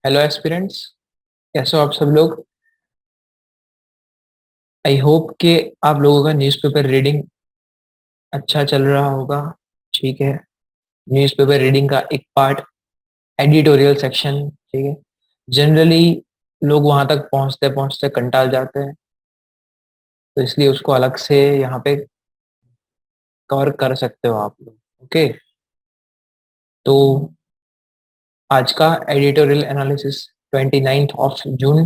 Hello aspirants. कैसे हो आप सब लोग? आई होप कि आप लोगों का न्यूज़पेपर रीडिंग अच्छा चल रहा होगा। ठीक है। न्यूज़पेपर रीडिंग का एक पार्ट एडिटोरियल सेक्शन। ठीक है। जनरली लोग वहां तक पहुंचते पहुंचते कंटाल जाते हैं, तो इसलिए उसको अलग से यहाँ पे कवर कर सकते हो आप लोग। ओके। तो आज का एडिटोरियल एनालिसिस 29 जून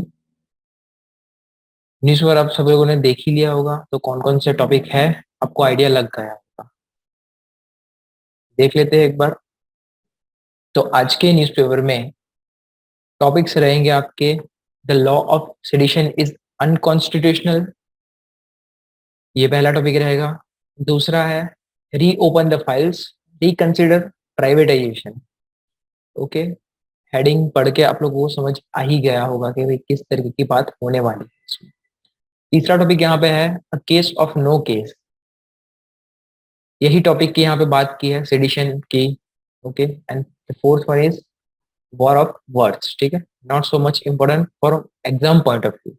न्यूज़पेपर आप सब लोगों ने देख ही लिया होगा, तो कौन कौन से टॉपिक है आपको आइडिया लग गया होगा। देख लेते हैं एक बार। तो आज के न्यूज़पेपर में टॉपिक्स रहेंगे आपके: the law of sedition is unconstitutional, ये पहला टॉपिक रहेगा। दूसरा है reopen the files, reconsider privatisation. Okay. Heading पढ़ के आप लोगों को समझ आ ही गया होगा कि भाई किस तरीके की बात होने वाली है इसमें। तीसरा टॉपिक यहाँ पे है a case of no case, यही टॉपिक की यहाँ पे बात की है सेडिशन की। Okay. And the fourth one is war of words. ठीक है। Not so much important for exam point of view,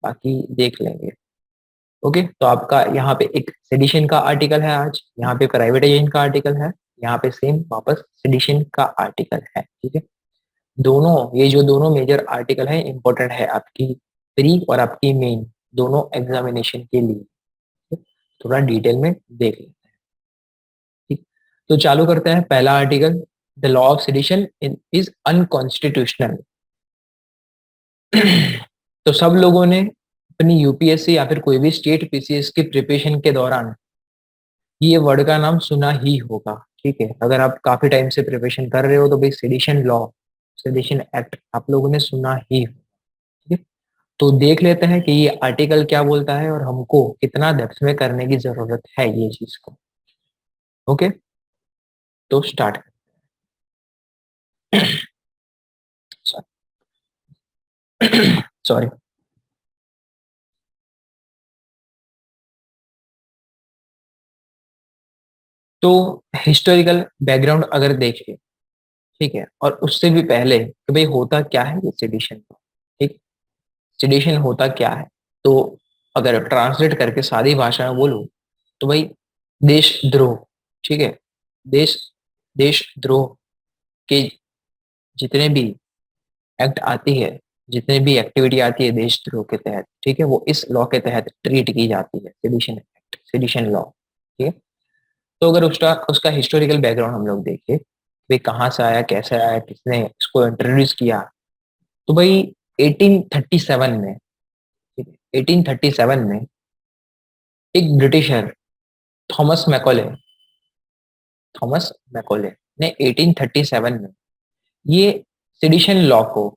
बाकी देख लेंगे। ओके। तो आपका यहाँ पे एक सेडिशन का आर्टिकल है, आज यहाँ पे प्राइवेटाइजेशन का आर्टिकल है, यहाँ पे सेम वापस सेडिशन का आर्टिकल है। ठीक है। दोनों, ये जो दोनों मेजर आर्टिकल है इंपॉर्टेंट है आपकी प्री और आपकी मेन दोनों एग्जामिनेशन के लिए। ठीक? थोड़ा डिटेल में देख लेते हैं। ठीक। तो चालू करते हैं पहला article. The law of sedition is unconstitutional. तो सब लोगों ने अपनी यूपीएससी या फिर कोई भी स्टेट पीसीएस की प्रिपरेशन के दौरान ये वर्ड का नाम सुना ही होगा। ठीक है। अगर आप काफी टाइम से प्रिपरेशन कर रहे हो तो भाई सेडिशन लॉ, सेडिशन एक्ट आप लोगों ने सुना ही हो। ठीक है। तो देख लेते हैं कि ये आर्टिकल क्या बोलता है और हमको कितना डेप्थ में करने की जरूरत है ये चीज को। ओके। तो स्टार्ट। सॉरी। तो हिस्टोरिकल बैकग्राउंड अगर देखें, ठीक है, और उससे भी पहले कि भाई होता क्या है ये सेडिशन। ठीक। सेडिशन होता क्या है, तो अगर ट्रांसलेट करके सादी भाषा में बोलूं तो भाई देशद्रोह। ठीक है। देश देशद्रोह के जितने भी एक्ट आती है, जितने भी एक्टिविटी आती है देशद्रोह के तहत, ठीक है, वो इस लॉ के तहत ट्रीट की जाती है, सेडिशन एक्ट, सेडिशन लॉ। ठीक है। तो अगर उसका उसका हिस्टोरिकल बैकग्राउंड हम लोग देखें, भाई कहाँ से आया, कैसे आया, किसने इसको इंट्रोड्यूस किया, तो भाई 1837 में, ठीक है, 1837 में एक britisher Thomas Macaulay, Thomas Macaulay ने 1837 में ये सेडिशन लॉ को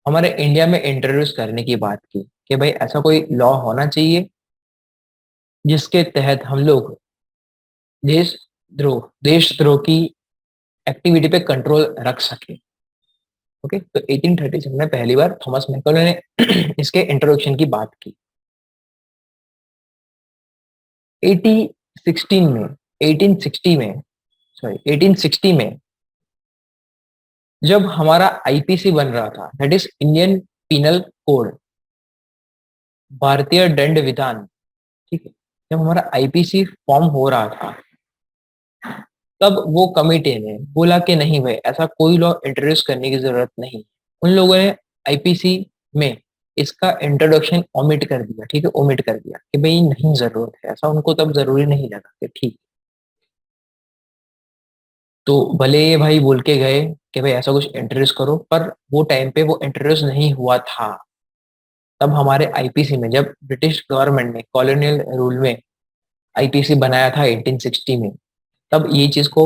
हमारे इंडिया में इंट्रोड्यूस करने की बात की कि भाई ऐसा कोई लॉ होना चाहिए जिसके तहत हम लोग देशद्रोह की एक्टिविटी पे कंट्रोल रख सके। ओके। तो 1837 में पहली बार थॉमस मैकॉले ने इसके इंट्रोडक्शन की बात की। 1816 में 1860 में सॉरी 1860 में जब हमारा आईपीसी बन रहा था, that is Indian penal code, भारतीय दंड विधान। ठीक है। जब हमारा आईपीसी फॉर्म हो रहा था, तब वो कमिटी ने बोला कि नहीं भाई ऐसा कोई लॉ इंट्रोड्यूस करने की जरूरत नहीं। उन लोगों ने आईपीसी में इसका इंट्रोडक्शन ओमिट कर दिया। ठीक है। ओमिट कर दिया कि भाई नहीं जरूरत है, ऐसा उनको तब जरूरी नहीं लगा कि ठीक। तो भले ये भाई बोल के गए कि भाई ऐसा कुछ इंट्रोड्यूस करो, पर वो टाइम पे वो इंट्रोड्यूस नहीं हुआ था। तब हमारे आईपीसी में जब ब्रिटिश गवर्नमेंट ने कॉलोनियल रूल में आईपीसी बनाया था 1860 में, तब ये चीज को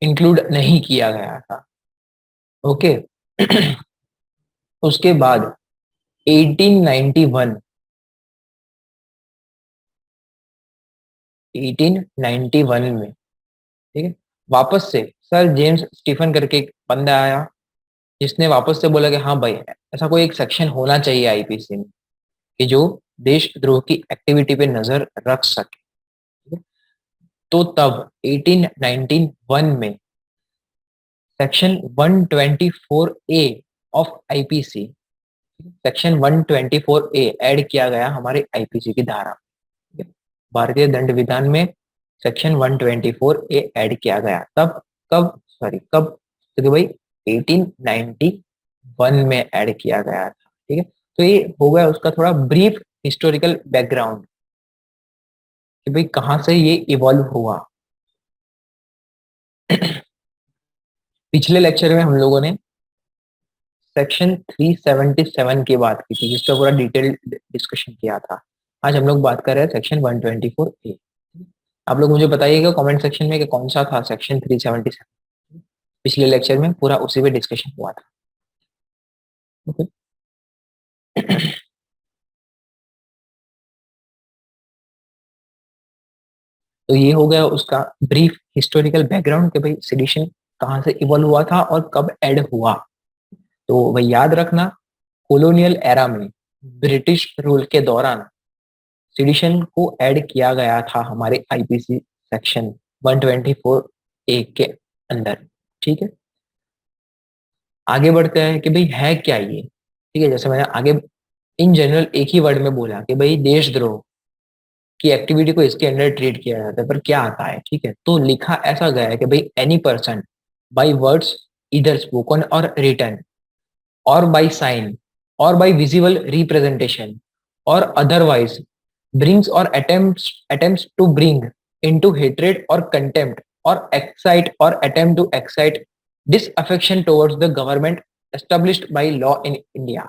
इंक्लूड नहीं किया गया था। ओके। उसके बाद 1891 1891 में, ठीक है, वापस से सर जेम्स स्टीफन करके एक बंदा आया जिसने वापस से बोला कि हाँ भाई ऐसा कोई एक सेक्शन होना चाहिए आईपीसी में कि जो देशद्रोह की एक्टिविटी पे नजर रख सके। ठीक है? तो तब 1891 में section 124 A of IPC, section 124 A add किया गया हमारे आईपीसी की धारा, ठीक है? भारतीय दंड विधान में सेक्शन 124 ए ऐड किया गया तब, कब, सॉरी कब, तो भाई 1891 में ऐड किया गया था, ठीक है? तो ये हो गया उसका थोड़ा ब्रीफ हिस्टोरिकल बैकग्राउंड कि भाई कहाँ से ये इवॉल्व हुआ। पिछले लेक्चर में हम लोगों ने सेक्शन 377 की बात की थी जिसका पूरा डिटेल डिस्कशन किया था। आज हम लोग बात कर रहे हैं सेक्शन 124 ए। आप लोग मुझे बताइएगा कमेंट सेक्शन में कि कौन सा था सेक्शन 377। पिछले लेक्चर में पूरा उसी पे डिस्कशन हुआ था। ओके। तो ये हो गया उसका ब्रीफ हिस्टोरिकल बैकग्राउंड कि भाई सेडिशन कहाँ से इवॉल्व हुआ था और कब ऐड हुआ। तो भाई याद रखना, कॉलोनियल एरा में ब्रिटिश रूल के दौरान सेडिशन को ऐड किया गया था हमारे आईपीसी सेक्शन 124 ए के अंदर, ठीक है? आगे बढ़ते हैं कि भाई है क्या ये, ठीक है? जैसे मैंने आगे इन जनरल एक ही वर्ड में बोला कि भाई देशद्रोह की एक्टिविटी को इसके अंडर ट्रीट किया जाता है, पर क्या आता है, ठीक है? तो लिखा ऐसा गया है कि भाई एनी पर्सन बाय वर्ड्स इधर स्पोकन और written or by sign or by visible representation or otherwise brings or attempts to bring into hatred or contempt or excite or attempt to excite disaffection towards the government established by law in India।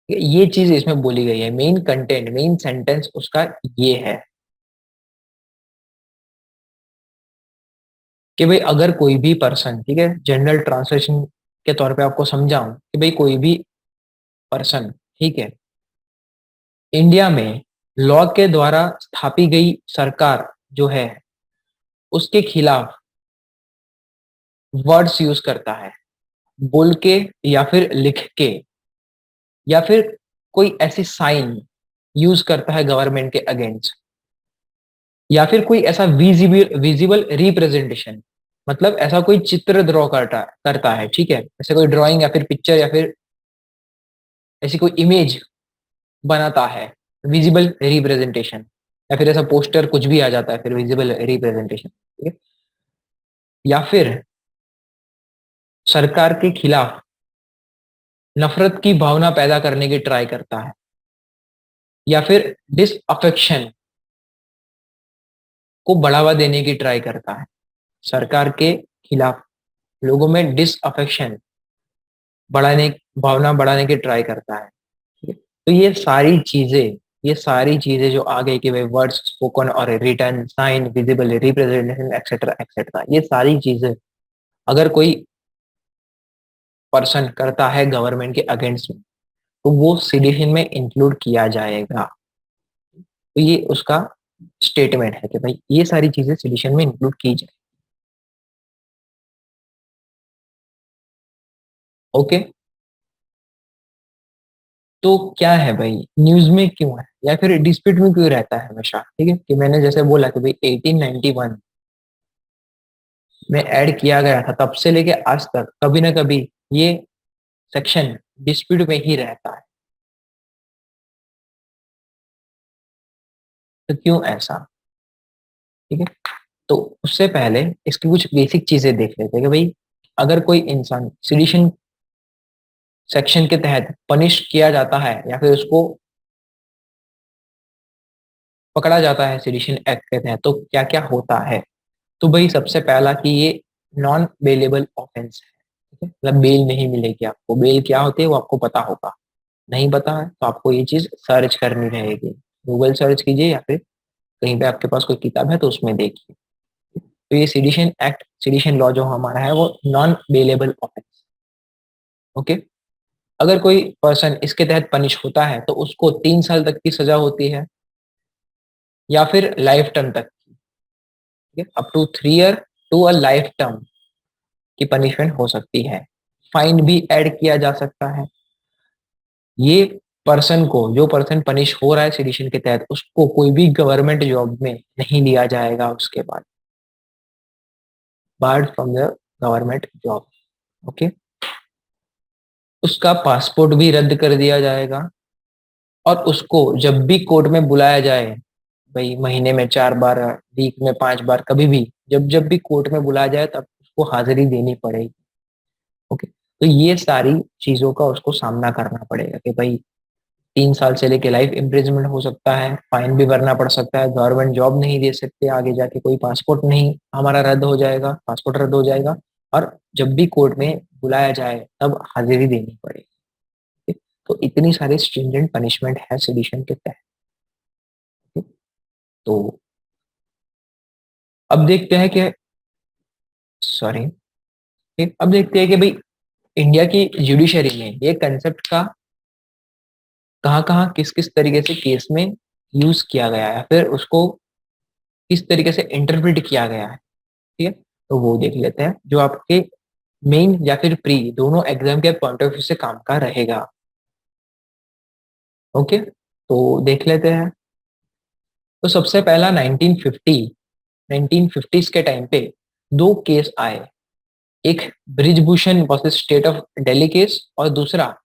ये चीज इसमें बोली गई है, main content main sentence उसका ये है कि भाई अगर कोई भी पर्सन, ठीक है, जनरल ट्रांसलेशन के तौर पे आपको समझाऊं कि भाई कोई भी पर्सन, ठीक है, इंडिया में लॉ के द्वारा स्थापी गई सरकार जो है उसके खिलाफ वर्ड्स यूज करता है, बोल के या फिर लिख के या फिर कोई ऐसी साइन यूज करता है गवर्नमेंट के अगेंस्ट, या फिर कोई ऐसा विजिबल विजिबल रिप्रेजेंटेशन, मतलब ऐसा कोई चित्र ड्रॉ करता करता है, ठीक है, ऐसे कोई ड्राइंग या फिर पिक्चर या फिर ऐसी कोई इमेज बनाता है, विजिबल रिप्रेजेंटेशन, या फिर ऐसा पोस्टर कुछ भी आ जाता है फिर विजिबल रिप्रेजेंटेशन, ठीक है? या फिर सरकार के खिलाफ नफरत की भावना पैदा करने की ट्राई करता है, या फिर डिसअफेक्शन को बढ़ावा देने की ट्राई करता है, सरकार के खिलाफ लोगों में डिसअफेक्शन बढ़ाने भावना बढ़ाने की ट्राई करता है, ठीक है? तो ये सारी चीजें जो आ गई कि भाई वर्ड्स स्पोकन और written, sign, visible representation etcetera etcetera, ये सारी चीजें अगर कोई पर्सन करता है गवर्नमेंट के अगेंस्ट में तो वो सिडिशन में इंक्लूड किया जाएगा। तो ये उसका स्टेटमेंट है कि भाई ये सारी चीजें सिडिशन में इंक्लूड की जाए। ओके। तो क्या है भाई, न्यूज में क्यों है या फिर डिस्प्यूट में क्यों रहता है हमेशा, ठीक है? कि मैंने जैसे बोला कि भाई 1891 में ऐड किया गया था, तब से लेके आज तक कभी ना कभी ये सेक्शन डिस्प्यूट में ही रहता है। तो क्यों ऐसा, ठीक है? तो उससे पहले इसकी कुछ बेसिक चीजें देख लेते हैं कि भाई अगर कोई इंसान सिडिशन सेक्शन के तहत पनिश किया जाता है या फिर उसको पकड़ा जाता है सिडिशन एक्ट के तहत तो क्या क्या होता है। तो भाई सबसे पहला कि ये नॉन बेलेबल ऑफेंस है, ठीक है? मतलब बेल नहीं मिलेगी आपको। बेल क्या होती है वो आपको पता होगा, नहीं पता है तो आपको ये चीज सर्च करनी रहेगी, गूगल सर्च कीजिए या फिर कहीं पे आपके पास कोई किताब है तो उसमें देखिए। तो ये सिडिशन एक्ट, सिडिशन लॉ जो हमारा है वो नॉन बेलेबल ऑफेंस। ओके। अगर कोई पर्सन इसके तहत पनिश होता है तो उसको 3 साल तक की सजा होती है या फिर लाइफ टर्म तक की, ठीक है, up to 3 year to a life term की पनिशमेंट हो सकती है। फाइन भी ऐड किया जा सकता है। ये पर्सन को, जो पर्सन पनिश हो रहा है सिडिशन के तहत, उसको कोई भी गवर्नमेंट जॉब में नहीं लिया जाएगा उसके बाद, board from the government job. Okay, उसका पासपोर्ट भी रद्द कर दिया जाएगा और उसको जब भी कोर्ट में बुलाया जाए, भाई महीने में 4 बार, वीक में 5 बार, कभी भी जब जब भी कोर्ट में बुलाया जाए तब उसको हाजिरी देनी पड़ेगी। ओके, तो ये सारी चीजों का उसको सामना करना पड़ेगा कि भाई 3 साल से लेके लाइफ इम्प्रिजमेंट हो सकता है, फाइन भी भरना पड़ सकता है, गवर्नमेंट जॉब नहीं दे सकते आगे जाके, कोई पासपोर्ट नहीं हमारा रद्द हो जाएगा, पासपोर्ट रद्द हो जाएगा, और जब भी कोर्ट में बुलाया जाए तब हाजिरी देनी पड़ेगी। ठीक? तो इतनी सारी स्ट्रिंजेंट पनिशमेंट है सेडिशन के तहत। ठीक? तो अब देखते हैं कि, सॉरी, ठीक, अब देखते हैं कि भाई इंडिया की जुडिशरी में ये कंसेप्ट का कहाँ कहाँ किस किस तरीके से केस में यूज किया गया है, फिर उसको किस तरीके से इंटरप्रेट किया गया है। ठीक है, तो वो देख लेते हैं जो आपके मेन या फिर प्री दोनों एग्जाम के पॉइंट ऑफ व्यू से काम का रहेगा। ओके, तो देख लेते हैं। तो सबसे पहला 1950 के टाइम पे दो केस आए, एक Brijbhushan versus state of Delhi case और दूसरा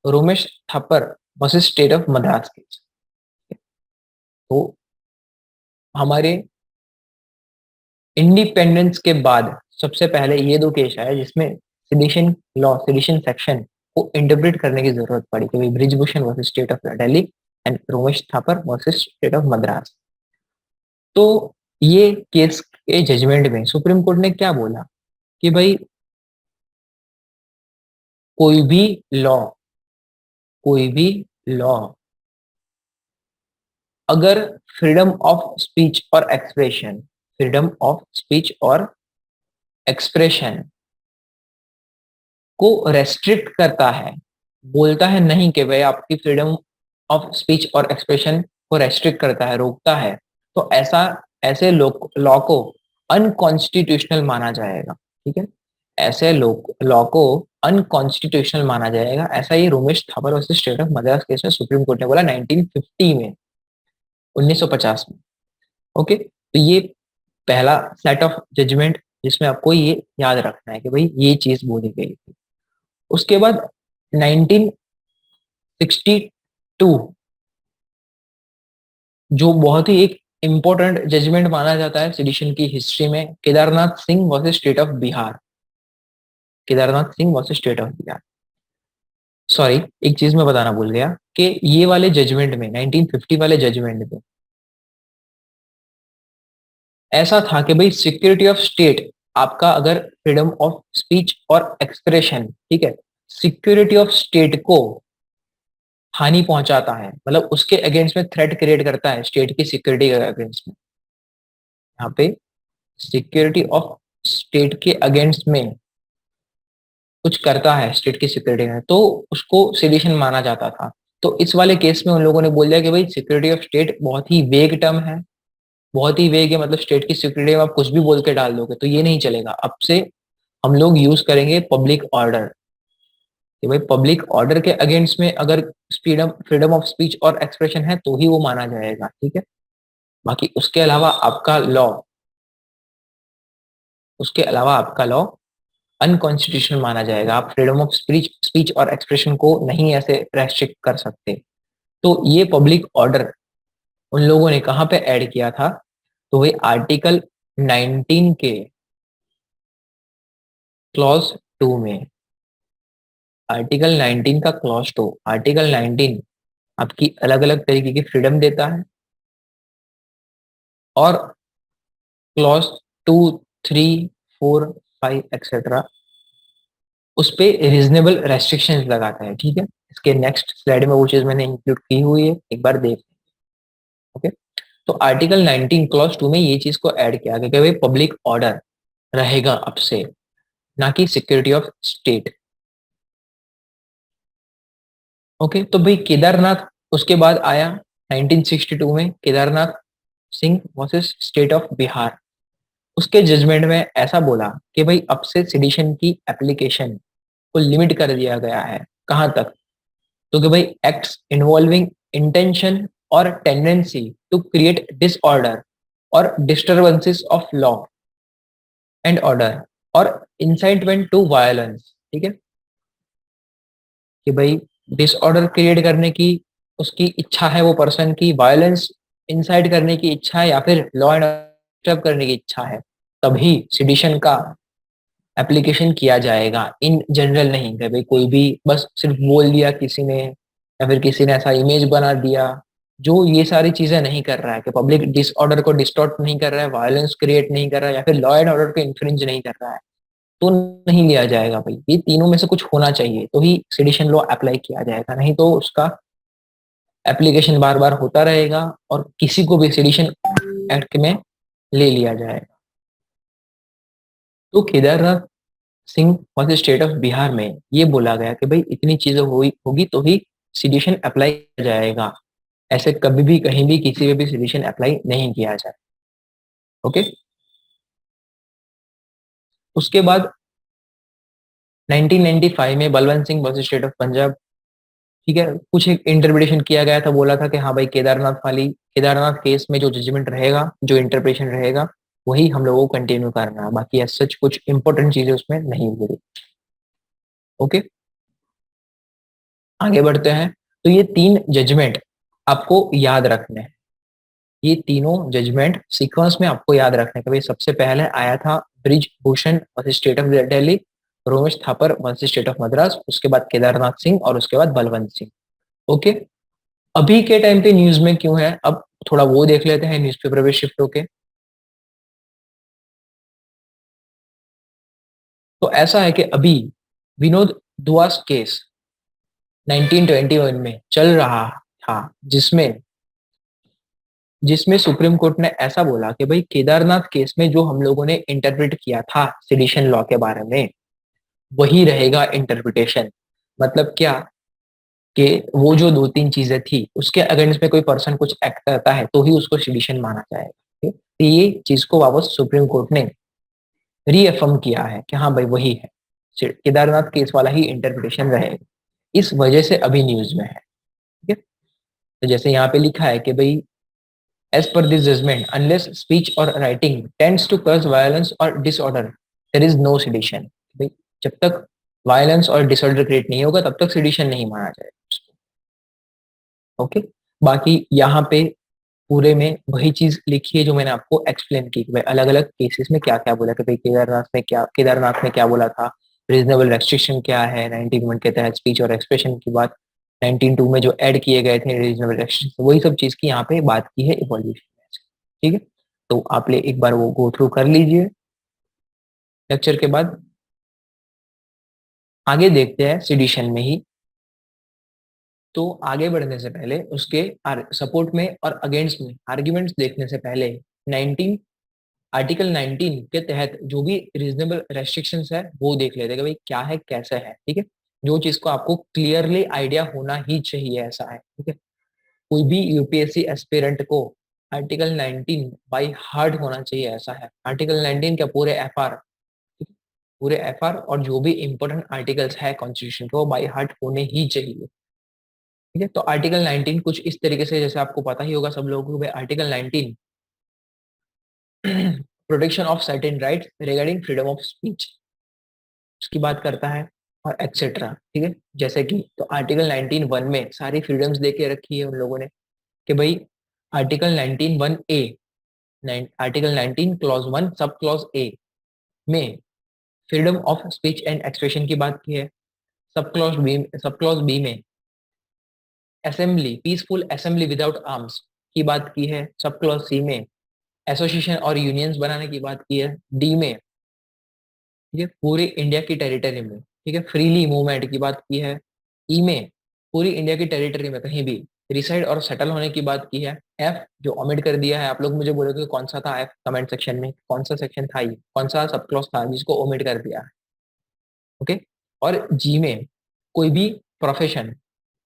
Romesh Thapar versus state of Madras case. तो हमारे इंडिपेंडेंस के बाद सबसे पहले ये दो केस आए जिसमें सेडिशन लॉ, सेडिशन सेक्शन को इंटरप्रेट करने की जरूरत पड़ी कि Brijbhushan versus state of Delhi and Romesh Thapar versus state of Madras. तो ये केस के जजमेंट में सुप्रीम कोर्ट ने क्या बोला कि भाई कोई भी लॉ, कोई भी लॉ अगर फ्रीडम ऑफ स्पीच और एक्सप्रेशन, फ्रीडम ऑफ स्पीच और एक्सप्रेशन को रेस्ट्रिक्ट करता है, बोलता है नहीं कि भाई आपकी फ्रीडम ऑफ स्पीच और एक्सप्रेशन को रेस्ट्रिक्ट करता है, रोकता है, तो ऐसा ऐसे लॉ को अनकॉन्स्टिट्यूशनल माना जाएगा। ठीक है, ऐसे लॉ को अनकॉन्स्टिट्यूशनल माना जाएगा, ऐसा ही Romesh Thapar versus state of Madras case में सुप्रीम कोर्ट ने बोला 1950 में, 1950 में। ओके, तो ये पहला सेट ऑफ जजमेंट जिसमें आपको ये याद रखना है कि भाई ये चीज बोली गई थी। उसके बाद 1962 जो बहुत ही एक इंपॉर्टेंट जजमेंट माना जाता है सेडिशन की हिस्ट्री में, Kedarnath Singh versus state of Bihar, Kedarnath Singh versus state of Bihar. Sorry, एक चीज मैं बताना भूल गया कि ये वाले जजमेंट में, 1950 वाले जजमेंट में ऐसा था कि भाई सिक्योरिटी ऑफ स्टेट, आपका अगर फ्रीडम ऑफ स्पीच और एक्सप्रेशन, ठीक है, सिक्योरिटी ऑफ स्टेट को हानि पहुंचाता है, मतलब उसके अगेंस्ट में थ्रेट क्रिएट करता है स्टेट की सिक्योरिटी के अगेंस्ट में, यहाँ पे सिक्योरिटी ऑफ स्टेट के अगेंस्ट में कुछ करता है स्टेट की सिक्योरिटी में, तो उसको सेडिशन माना जाता था। तो इस वाले केस में उन लोगों ने बोल दिया कि भाई सिक्योरिटी ऑफ स्टेट बहुत ही वेग टर्म है, बहुत ही वेग है, मतलब स्टेट की सिक्योरिटी में आप कुछ भी बोल के डाल दोगे तो ये नहीं चलेगा, अब से हम लोग यूज करेंगे पब्लिक ऑर्डर, कि भाई पब्लिक ऑर्डर के अगेंस्ट में अगर फ्रीडम फ्रीडम ऑफ स्पीच और एक्सप्रेशन है तो ही वो माना जाएगा। ठीक है, बाकी उसके अलावा आपका लॉ, उसके अलावा आपका लॉ अनकॉन्स्टिट्यूशनल माना जाएगा, आप फ्रीडम ऑफ स्पीच स्पीच और एक्सप्रेशन को नहीं ऐसे रेस्ट्रिक्ट कर सकते। तो ये पब्लिक ऑर्डर उन लोगों ने कहाँ पे ऐड किया था, तो वही आर्टिकल 19 के क्लॉज 2 में, आर्टिकल 19 का क्लॉज 2, आर्टिकल 19 आपकी अलग अलग तरीके की फ्रीडम देता है और क्लॉज 2, 3, 4, 5 एक्सेट्रा उस पे रीजनेबल रेस्ट्रिक्शंस लगाता है। ठीक है, इसके नेक्स्ट स्लाइड में वो चीज मैंने इंक्लूड की हुई है, एक बार देख। ओके, तो आर्टिकल 19 क्लॉज 2 में ये चीज को ऐड किया गया कि भाई पब्लिक ऑर्डर रहेगा अब से, ना कि सिक्योरिटी ऑफ स्टेट। ओके, तो भाई केदारनाथ उसके बाद आया 1962 में, Kedarnath Singh versus state of Bihar. उसके जजमेंट में ऐसा बोला कि भाई अब से सेडिशन की एप्लीकेशन को लिमिट कर दिया गया है, कहां तक, तो कि भाई एक्ट्स इन्वॉल्विंग इंटेंशन और टेंडेंसी टू क्रिएट डिसऑर्डर और disturbances of law and order और इंसाइटमेंट टू वायलेंस ठीक है, कि भाई डिसऑर्डर क्रिएट करने की उसकी इच्छा है, वो पर्सन की वायलेंस इंसाइट करने की इच्छा है, या फिर लॉ एंड डिस्टर्ब करने की इच्छा है, तभी सिडिशन का एप्लीकेशन किया जाएगा। इन जनरल नहीं कि भाई कोई भी बस सिर्फ बोल दिया किसी ने, या फिर किसी ने ऐसा इमेज बना दिया जो ये सारी चीजें नहीं कर रहा है, कि पब्लिक डिसऑर्डर को डिस्टॉर्ट नहीं कर रहा है, वायलेंस क्रिएट नहीं कर रहा है, या फिर लॉ एंड ऑर्डर को इन्फ्रिंज नहीं कर रहा है, तो नहीं लिया जाएगा भाई। ये तीनों में से कुछ होना चाहिए तो ही सेडिशन लॉ अप्लाई किया जाएगा, नहीं तो उसका एप्लीकेशन बार बार होता रहेगा और किसी को भी सेडिशन एक्ट में ले लिया जाएगा। तो Kedarnath Singh versus state of Bihar में ये बोला गया कि भाई इतनी चीजें हुई होगी तो ही सिडिशन अप्लाई किया जाएगा, ऐसे कभी भी कहीं भी किसी पे भी सिडिशन अप्लाई नहीं किया जाए। ओके, उसके बाद 1995 में Balwant Singh versus state of Punjab, ठीक है, कुछ एक इंटरप्रिटेशन किया गया था, बोला था कि हाँ भाई केदारनाथ केस में जो जजमेंट रहेगा, जो इंटरप्रिटेशन रहेगा, वही हम लोगों को कंटिन्यू करना है, बाकी एज सच कुछ इंपॉर्टेंट चीजें उसमें नहीं हुई। ओके, आगे बढ़ते हैं। तो ये तीन जजमेंट आपको याद रखने हैं, ये तीनों जजमेंट सीक्वेंस में आपको याद रखने का। भाई सबसे पहले आया था bridge Bhushan versus state of Delhi, Romesh Thapar versus state of Madras, उसके बाद केदारनाथ सिंह और उसके बाद बलवंत सिंह। ओके, अभी के टाइम पे न्यूज में क्यों है, अब थोड़ा वो देख लेते हैं न्यूज़पेपर पे शिफ्ट होके। तो ऐसा है कि अभी विनोद दुआस केस 1921 में चल रहा था, जिसमें जिसमें सुप्रीम कोर्ट ने ऐसा बोला कि भाई केदारनाथ केस में जो हम लोगों ने इंटरप्रेट किया था सेडिशन लॉ के बारे में, वही रहेगा इंटरप्रिटेशन। मतलब क्या, कि वो जो दो तीन चीजें थी उसके अगेंस्ट में कोई पर्सन कुछ एक्ट करता है तो ही उसको सेडिशन माना जाएगा। ठीक है? तो ये चीज को वापस सुप्रीम कोर्ट ने रीअफर्म किया है कि हाँ भाई वही है, केदारनाथ केस वाला ही इंटरप्रिटेशन रहेगा, इस वजह से अभी न्यूज में है। ठीक है, तो जैसे यहाँ पे लिखा है कि भाई as per this judgment unless speech or writing tends to cause violence or disorder there is no sedition। भाई जब तक वायलेंस और डिसऑर्डर क्रिएट नहीं होगा तब तक सेडिशन नहीं माना जाएगा। ओके, बाकी यहाँ पे पूरे में वही चीज लिखी है जो मैंने आपको एक्सप्लेन की कि भाई अलग अलग केसेस में क्या क्या बोला, कि भाई केदारनाथ में क्या बोला था, रीजनेबल रेस्ट्रिक्शन क्या है 19 के तहत, स्पीच और एक्सप्रेशन की बात 19 में जो ऐड किए गए थे रीजनेबल रेस्ट्रिक्शन, वही सब चीज की यहाँ पे बात की है इवोल्यूशन में। ठीक है, तो आप ले एक बार वो गो थ्रू कर लीजिए लेक्चर के बाद। आगे देखते हैं सिडिशन में ही। तो आगे बढ़ने से पहले उसके सपोर्ट में और अगेंस्ट में आर्ग्यूमेंट्स देखने से पहले 19 आर्टिकल 19 के तहत जो भी रीजनेबल रेस्ट्रिक्शंस है वो देख लेते हैं कि भाई क्या है कैसे है। ठीक है, जो चीज को आपको क्लियरली आइडिया होना ही चाहिए ऐसा है। ठीक है, कोई भी यूपीएससी एस्पिरेंट को आर्टिकल 19 बाय हार्ट होना चाहिए ऐसा है। आर्टिकल 19 का पूरे एफआर और जो भी इंपॉर्टेंट आर्टिकल्स है कॉन्स्टिट्यूशन के वो बाय हार्ट होने ही चाहिए। ठीक है, तो आर्टिकल 19 कुछ इस तरीके से, जैसे आपको पता ही होगा सब लोगों को भाई article 19 protection of certain rights regarding freedom of speech उसकी बात करता है और एक्सेट्रा। ठीक है, जैसे कि तो आर्टिकल 19 वन में सारी फ्रीडम्स दे के रखी है उन लोगों ने कि भाई article 19 one A, article 19 clause one sub clause A में freedom of speech and expression की बात की है। सब क्लॉज बी में assembly peaceful assembly without arms की बात की है। सब क्लॉज सी में एसोसिएशन और यूनियंस बनाने की बात की है। डी में ठीक है पूरे इंडिया की टेरिटरी में ठीक है फ्रीली मूवमेंट की बात की है। ई में पूरी इंडिया की टेरिटरी में कहीं भी रिसाइड और सेटल होने की बात की है। एफ जो ओमिट कर दिया है, आप लोग मुझे बोलोगे कौन सा था एफ, कमेंट सेक्शन में कौन सा सेक्शन था, ये कौन सा सब क्लॉज था जिसको ओमिट कर दिया है। ओके, और जी में कोई भी प्रोफेशन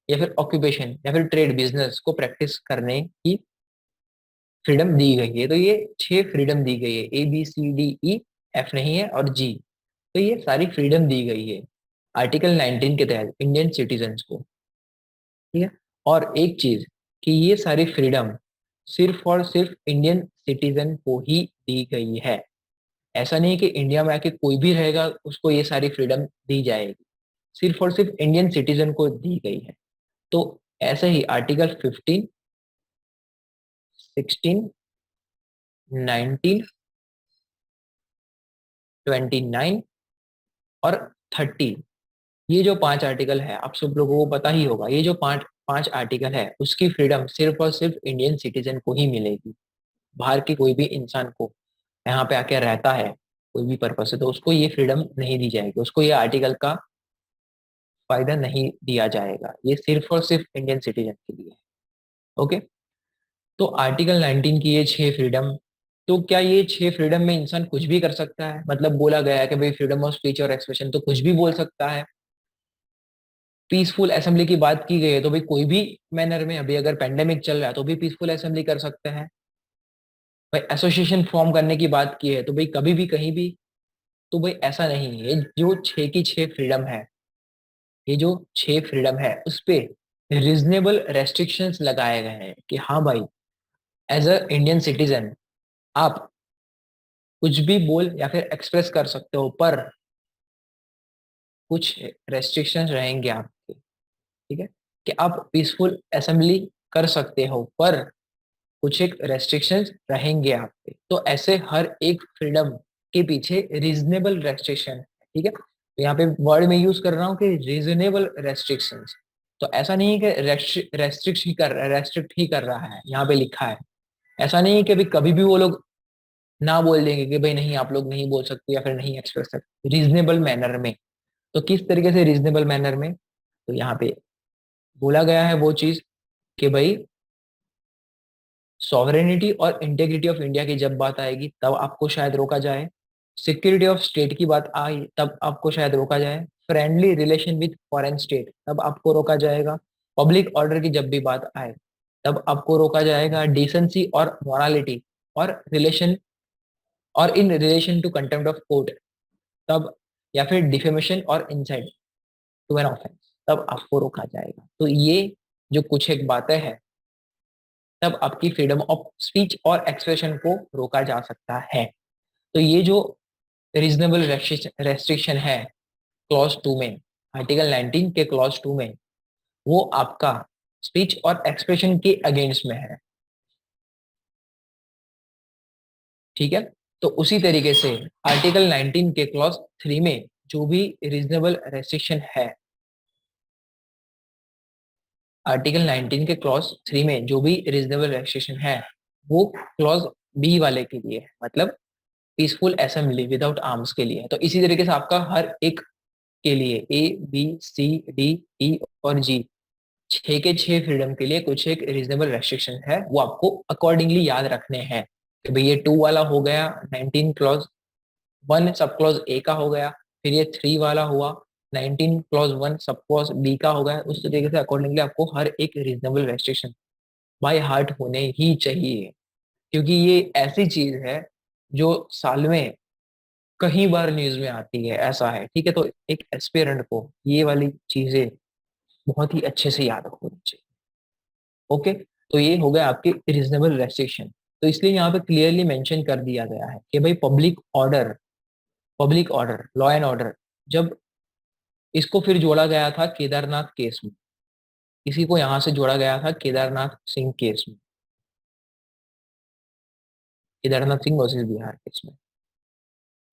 या फिर ऑक्यूपेशन या फिर ट्रेड बिजनेस को प्रैक्टिस करने की फ्रीडम दी गई है। तो ये 6 फ्रीडम दी गई है, A B C D E, F नहीं है और जी, तो ये सारी फ्रीडम दी गई है आर्टिकल 19 के तहत इंडियन सिटीजन्स को। ठीक है, और एक चीज कि ये सारी फ्रीडम सिर्फ और सिर्फ इंडियन सिटीजन को ही दी गई है, ऐसा नहीं है कि इंडिया में आके कोई भी रहेगा उसको ये सारी फ्रीडम दी जाएगी, सिर्फ और सिर्फ इंडियन सिटीजन को दी गई है। तो ऐसे ही आर्टिकल 15, 16, 19, 29 और 30, ये जो 5 आर्टिकल है आप सब लोगों को पता ही होगा। ये जो पांच पांच आर्टिकल है उसकी फ्रीडम सिर्फ और सिर्फ इंडियन सिटीजन को ही मिलेगी। बाहर के कोई भी इंसान को यहाँ पे आके रहता है कोई भी पर्पज से, तो उसको ये फ्रीडम नहीं दी जाएगी, उसको ये आर्टिकल का फायदा नहीं दिया जाएगा। ये सिर्फ और सिर्फ इंडियन सिटीजन के लिए है। ओके। तो आर्टिकल 19 की ये 6 फ्रीडम, तो क्या ये 6 फ्रीडम में इंसान कुछ भी कर सकता है? मतलब बोला गया है कि भाई फ्रीडम ऑफ स्पीच और एक्सप्रेशन तो कुछ भी बोल सकता है। पीसफुल असेंबली की बात की गई है तो भाई कोई भी मैनर में, अभी अगर पेंडेमिक चल रहा है तो भी पीसफुल असेंबली कर सकते हैं। भाई एसोसिएशन फॉर्म करने की बात की है तो भाई कभी भी कहीं भी। तो भाई ऐसा नहीं है, ये जो 6 की 6 फ्रीडम है, ये जो 6 फ्रीडम है उस पे रीजनेबल रेस्ट्रिक्शंस लगाए गए हैं कि हाँ भाई, एज अ इंडियन सिटीजन आप कुछ भी बोल या फिर एक्सप्रेस कर सकते हो, पर कुछ रेस्ट्रिक्शंस रहेंगे आपके। ठीक है, कि आप पीसफुल असेंबली कर सकते हो पर कुछ एक रेस्ट्रिक्शंस रहेंगे आप पे। तो ऐसे हर एक फ्रीडम के पीछे रीजनेबल रेस्ट्रिक्शन, ठीक है, तो यहाँ पे वर्ड में यूज कर रहा हूँ कि रीजनेबल रेस्ट्रिक्शंस। तो ऐसा नहीं है कि रेस्ट्रिक्ट ही कर रहा है, यहाँ पे लिखा है। ऐसा नहीं है कि भाई कभी भी वो लोग ना बोल देंगे कि भाई नहीं आप लोग नहीं बोल सकते या फिर नहीं एक्सप्रेस सकते, रीजनेबल मैनर में। तो किस तरीके से रीजनेबल मैनर में? तो यहाँ पे बोला गया है वो चीज कि भाई सॉवरेनिटी और इंटेग्रिटी ऑफ इंडिया की जब बात आएगी तब आपको शायद रोका जाए। सिक्योरिटी ऑफ स्टेट की बात आई तब आपको शायद रोका जाए। Friendly relation with foreign state तब आपको रोका जाएगा। पब्लिक ऑर्डर की जब भी बात आए तब आपको रोका जाएगा। डिसेंसी और मॉरलिटी और रिलेशन और in relation to contempt of court तब, या फिर डिफेमेशन और इंसल्ट टू एन ऑफेंस तब आपको रोका जाएगा। तो ये जो कुछ एक बातें हैं तब आपकी फ्रीडम ऑफ स्पीच और एक्सप्रेशन को रोका जा सकता है। तो ये जो रीजनेबल रेस्ट्रिक्शन है क्लॉज 2 में, आर्टिकल 19 के क्लॉज 2 में, वो आपका स्पीच और एक्सप्रेशन के अगेंस्ट में है। ठीक है, तो उसी तरीके से आर्टिकल 19 के क्लॉज 3 में जो भी रीजनेबल रेस्ट्रिक्शन है, आर्टिकल 19 के क्लॉज 3 में जो भी रीजनेबल रेस्ट्रिक्शन है वो क्लॉज बी वाले के लिए है, मतलब पीसफुल असेंबली विदाउट आर्म्स के लिए। तो इसी तरीके से आपका हर एक के लिए A B C D E और G, 6 के 6 फ्रीडम के लिए कुछ एक रीजनेबल रेस्ट्रिक्शन है, वो आपको अकॉर्डिंगली याद रखने हैं। कि भाई ये 2 वाला हो गया 19 क्लॉज 1 सब क्लॉज ए का हो गया, फिर ये 3 वाला हुआ 19 क्लॉज 1 सब क्लॉज बी का हो गया। उस तरीके से अकॉर्डिंगली आपको हर एक रीजनेबल रेस्ट्रिक्शन बाय हार्ट होने ही चाहिए, क्योंकि ये ऐसी चीज है जो साल में कई बार न्यूज में आती है, ऐसा है। ठीक है, तो एक एस्पिरेंट को ये वाली चीजें बहुत ही अच्छे से याद होनी चाहिए। ओके, तो ये हो गया आपके रीजनेबल रेस्ट्रिक्शन। तो इसलिए यहाँ पे क्लियरली मेंशन कर दिया गया है कि भाई public order law and order, जब इसको फिर जोड़ा गया था केदारनाथ केस में, इसी को यहाँ से जोड़ा गया था केदारनाथ सिंह केस में, केदारनाथ सिंह वर्सेस बिहार केस में,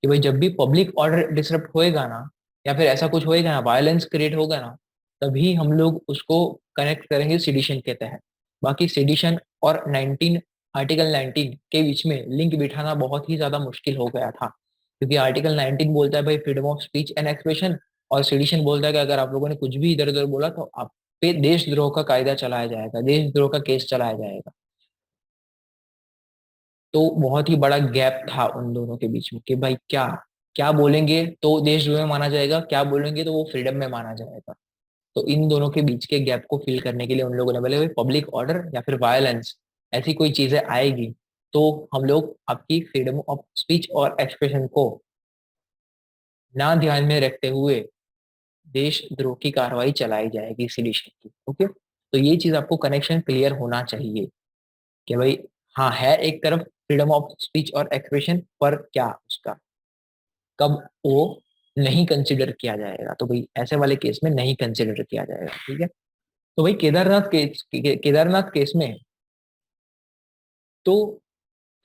कि भाई जब भी पब्लिक ऑर्डर डिसरप्ट होएगा ना, या फिर ऐसा कुछ होएगा ना, वायलेंस क्रिएट होगा ना, तभी हम लोग उसको कनेक्ट करेंगे सिडिशन के तहत। बाकी सिडिशन और 19 आर्टिकल 19 के बीच में लिंक बिठाना बहुत ही ज्यादा मुश्किल हो गया था, क्योंकि आर्टिकल 19 बोलता है भाई freedom of speech and expression, और सिडिशन बोलता है कि अगर आप लोगों ने कुछ भी इधर उधर बोला तो आप पे देशद्रोह का कायदा चलाया जाएगा, देशद्रोह का केस चलाया जाएगा। तो बहुत ही बड़ा गैप था उन दोनों के बीच में कि भाई क्या क्या बोलेंगे तो देशद्रोह में माना जाएगा, क्या बोलेंगे तो वो फ्रीडम में माना जाएगा। तो इन दोनों के बीच के गैप को फिल करने के लिए उन लोगों ने बोले भाई पब्लिक ऑर्डर या फिर वायलेंस ऐसी कोई चीजें आएगी तो हम लोग आपकी फ्रीडम ऑफ स्पीच और एक्सप्रेशन को ना ध्यान में रखते हुए देशद्रोह की कार्रवाई चलाई जाएगी सिडिशन की। ओके, तो ये चीज आपको कनेक्शन क्लियर होना चाहिए कि भाई हाँ है एक तरफ फ्रीडम ऑफ स्पीच और एक्सप्रेशन, पर क्या उसका कब वो नहीं कंसिडर किया जाएगा, तो भाई ऐसे वाले केस में नहीं कंसिडर किया जाएगा, ठीक है। तो भाई केदारनाथ केस में तो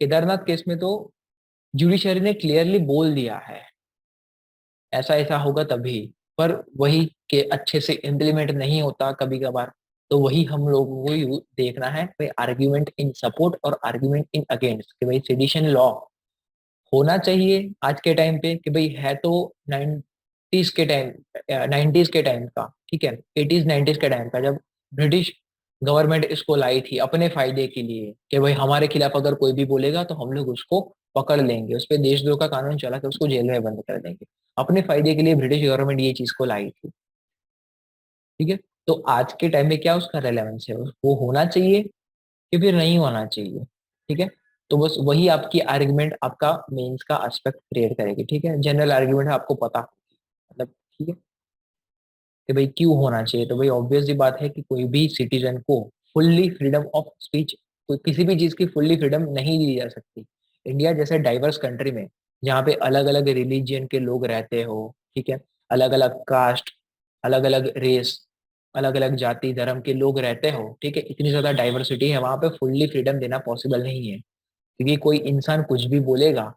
केदारनाथ केस में तो जुडिशरी ने क्लियरली बोल दिया है ऐसा ऐसा होगा तभी, पर वही के अच्छे से इम्प्लीमेंट नहीं होता कभी कभार। तो वही हम लोगों को देखना है भाई, आर्ग्यूमेंट इन सपोर्ट और आर्ग्यूमेंट इन अगेंस्ट, कि भाई सेडिशन लॉ होना चाहिए आज के टाइम पे, कि भाई है तो 90s के टाइम, 90s के टाइम का, ठीक है, 80s 90s के टाइम का, जब ब्रिटिश गवर्नमेंट इसको लाई थी अपने फायदे के लिए, कि भाई हमारे खिलाफ अगर कोई भी बोलेगा तो हम लोग उसको पकड़ लेंगे, उस पर देशद्रोह का कानून चला के उसको जेल में बंद कर देंगे। अपने फायदे के लिए ब्रिटिश गवर्नमेंट ये चीज को लाई थी, ठीक है। तो आज के टाइम में क्या उसका रेलेवेंस है, वो होना चाहिए कि फिर नहीं होना चाहिए, ठीक है। तो बस वही आपकी आर्गुमेंट आपका मेंस का एस्पेक्ट क्रिएट करेगी, ठीक है। जनरल आर्गुमेंट है, आपको पता होगी, मतलब ठीक है, कि भाई क्यों होना चाहिए। तो भाई ऑब्वियस सी बात है कि कोई भी सिटीजन को फुल्ली फ्रीडम ऑफ स्पीच, कोई किसी भी चीज की फुल्ली फ्रीडम नहीं दी जा सकती। इंडिया जैसे डाइवर्स कंट्री में, जहाँ पे अलग अलग रिलीजियन के लोग रहते हो, ठीक है, अलग अलग कास्ट, अलग अलग रेस, अलग अलग जाति धर्म के लोग रहते हो, ठीक है, इतनी ज्यादा डाइवर्सिटी है, वहां पे फुल्ली फ्रीडम देना पॉसिबल नहीं है, क्योंकि कोई इंसान कुछ भी बोलेगा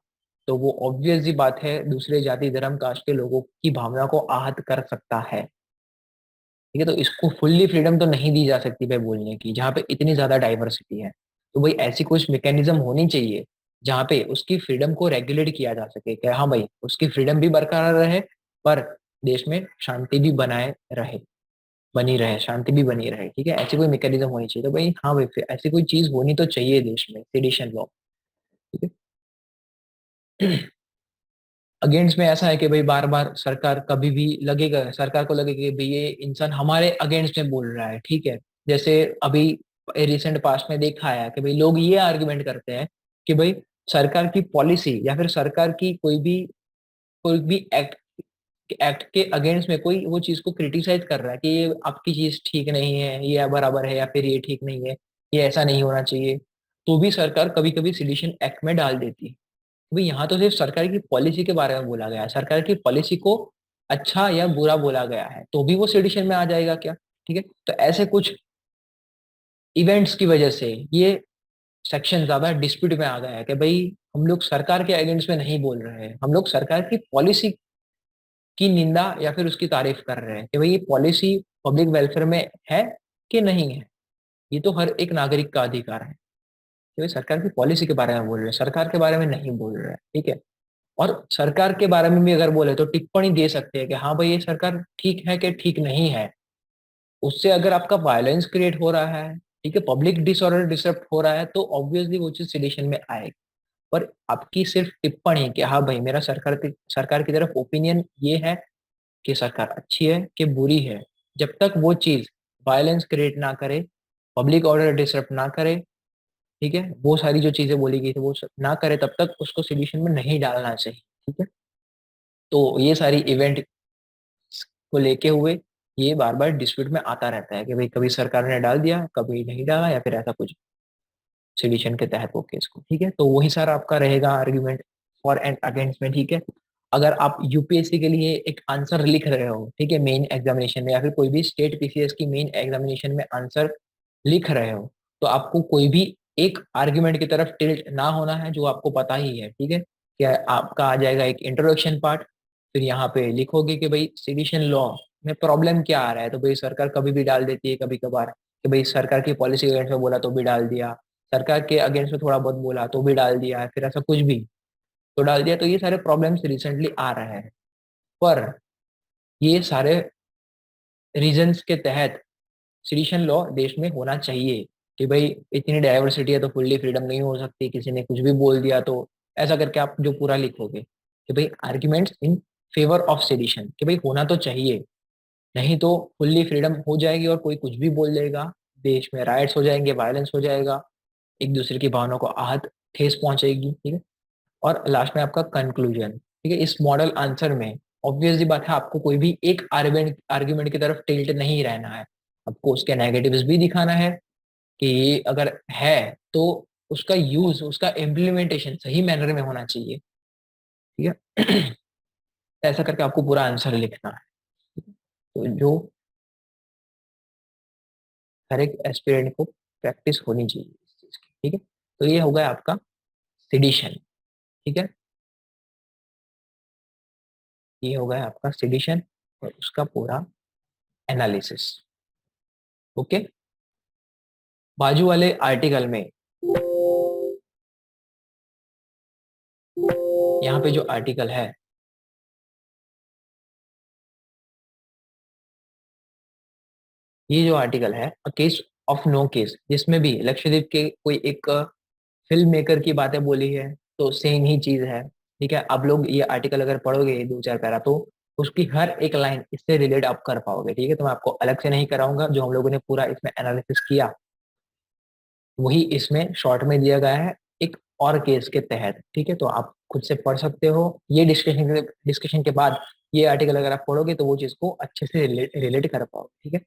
तो वो ऑब्वियस सी बात है दूसरे जाति धर्म कास्ट के लोगों की भावना को आहत कर सकता है, ठीक है। तो इसको फुल्ली फ्रीडम तो नहीं दी जा सकती भाई बोलने की, जहाँ पे इतनी ज्यादा डाइवर्सिटी है। तो भाई ऐसी कुछ मैकेनिज्म होनी चाहिए जहाँ पे उसकी फ्रीडम को रेगुलेट किया जा सके, कि हाँ भाई उसकी फ्रीडम भी बरकरार रहे, पर देश में शांति भी बनाए रहे, बनी रहे, शांति भी बनी रहे, ठीक है, ऐसी कोई मैकेनिज्म होनी चाहिए। तो भाई हाँ भाई, फिर ऐसी कोई चीज होनी तो चाहिए देश में, सेडिशन लॉ, ठीक है। अगेंस्ट में ऐसा है कि भाई बार बार सरकार कभी भी लगेगा, सरकार को लगेगा कि भाई ये इंसान हमारे अगेंस्ट में बोल रहा है, ठीक है। जैसे अभी रिसेंट पास्ट में देखा है कि भाई लोग ये आर्गुमेंट करते हैं कि भाई सरकार की पॉलिसी या फिर सरकार की कोई भी एक्ट एक्ट के अगेंस्ट में कोई वो चीज को क्रिटिसाइज कर रहा है कि ये आपकी चीज ठीक नहीं है, ये बराबर है, या फिर ये ठीक नहीं है, ये ऐसा नहीं होना चाहिए, तो भी सरकार कभी कभी सिडिशन एक्ट में डाल देती है। भाई यहाँ तो सिर्फ सरकार की पॉलिसी के बारे में बोला गया है, सरकार की पॉलिसी को अच्छा या बुरा बोला गया है, तो भी वो सेडिशन में आ जाएगा क्या, ठीक है। तो ऐसे कुछ इवेंट्स की वजह से ये सेक्शन ज्यादा डिस्प्यूट में आ गया है कि भाई हम लोग सरकार के अगेंस्ट में नहीं बोल रहे हैं, हम लोग सरकार की पॉलिसी की निंदा या फिर उसकी तारीफ कर रहे हैं कि भाई ये पॉलिसी पब्लिक वेलफेयर में है कि नहीं है। ये तो हर एक नागरिक का अधिकार है कि भाई सरकार की पॉलिसी के बारे में बोल रहे हैं, सरकार के बारे में नहीं बोल रहे हैं, ठीक है। और सरकार के बारे में भी अगर बोले तो टिप्पणी दे सकते हैं कि हाँ भाई ये सरकार ठीक है कि ठीक नहीं है। उससे अगर आपका वायलेंस क्रिएट हो रहा है, ठीक है, पब्लिक डिसऑर्डर डिस्टर्ब हो रहा है, तो ऑब्वियसली वो चीज सिडिशन में आएगी। पर आपकी सिर्फ टिप्पणी कि हाँ भाई मेरा सरकार की तरफ ओपिनियन ये है कि सरकार अच्छी है कि बुरी है, जब तक वो चीज वायलेंस क्रिएट ना करे, पब्लिक ऑर्डर डिस्टर्ब ना करे, ठीक है, वो सारी जो चीजें बोली गई थी वो सब ना करे, तब तक उसको सिडिशन में नहीं डालना चाहिए, ठीक है। तो ये सारी इवेंट को लेके हुए ये बार बार डिस्प्यूट में आता रहता है कि भाई कभी सरकार ने डाल दिया, कभी नहीं डाला, या फिर ऐसा कुछ सिडिशन के तहत वो केस को, ठीक है। तो वही सारा आपका रहेगा आर्ग्यूमेंट फॉर एंड अगेंस्ट में, ठीक है। अगर आप यूपीएससी के लिए एक आंसर लिख रहे हो, ठीक है, मेन एग्जामिनेशन में, या फिर कोई भी स्टेट पीसीएस की मेन एग्जामिनेशन में आंसर लिख रहे हो, तो आपको कोई भी एक आर्ग्यूमेंट की तरफ टिल्ट ना होना है, जो आपको पता ही है, ठीक है। क्या आपका आ जाएगा एक इंट्रोडक्शन पार्ट, फिर यहाँ पे लिखोगे कि भाई सेडिशन लॉ में प्रॉब्लम क्या आ रहा है, तो भाई सरकार कभी भी डाल देती है कभी कभार, कि भाई सरकार की पॉलिसी के अगेंस्ट में बोला तो भी डाल दिया, सरकार के अगेंस्ट में थोड़ा बहुत बोला तो भी डाल दिया, फिर ऐसा कुछ भी तो डाल दिया। तो ये सारे प्रॉब्लम्स रिसेंटली आ रहे हैं, पर ये सारे रीजंस के तहत सिडिशन लॉ देश में होना चाहिए, कि भाई इतनी डाइवर्सिटी है तो फुल्ली फ्रीडम नहीं हो सकती, किसी ने कुछ भी बोल दिया तो, ऐसा करके आप जो पूरा लिखोगे कि भाई arguments in favour of sedition, कि भाई होना तो चाहिए, नहीं तो फुल्ली फ्रीडम हो जाएगी और कोई कुछ भी बोल देगा, देश में राइट्स हो जाएंगे, वायलेंस हो जाएगा, एक दूसरे की भावनाओं को आहत ठेस पहुंचेगी, ठीक है। और लास्ट में आपका कंक्लूजन, ठीक है। इस मॉडल आंसर में ऑब्वियसली बात है आपको कोई भी एक आर्ग्यूमेंट आर्ग्यूमेंट की तरफ टिल्ट नहीं रहना है, आपको उसके नेगेटिव्स भी दिखाना है कि ये अगर है तो उसका यूज, उसका इम्प्लीमेंटेशन सही मैनर में होना चाहिए, ठीक है। ऐसा करके आपको पूरा आंसर लिखना है। तो जो हर एक एस्पिरेंट को प्रैक्टिस होनी चाहिए इस चीज की, ठीक है। तो ये होगा आपका सिडिशन, ठीक है। ये होगा आपका सिडिशन और उसका पूरा एनालिसिस। ओके। बाजू वाले आर्टिकल में, यहाँ पे जो आर्टिकल है, ये जो आर्टिकल है a case of no case, जिसमें भी लक्षद्वीप के कोई एक फिल्म मेकर की बातें बोली है, तो सेम ही चीज है, ठीक है। आप लोग ये आर्टिकल अगर पढ़ोगे दो चार पैरा, तो उसकी हर एक लाइन इससे रिलेट आप कर पाओगे, ठीक है। तो मैं आपको अलग से नहीं कराऊंगा, जो हम लोगों ने पूरा इसमें एनालिसिस किया वही इसमें शॉर्ट में दिया गया है एक और केस के तहत, ठीक है। तो आप खुद से पढ़ सकते हो। ये डिस्कशन के बाद ये आर्टिकल अगर आप पढ़ोगे तो वो चीज को अच्छे से रिलेट कर पाओगे, ठीक है।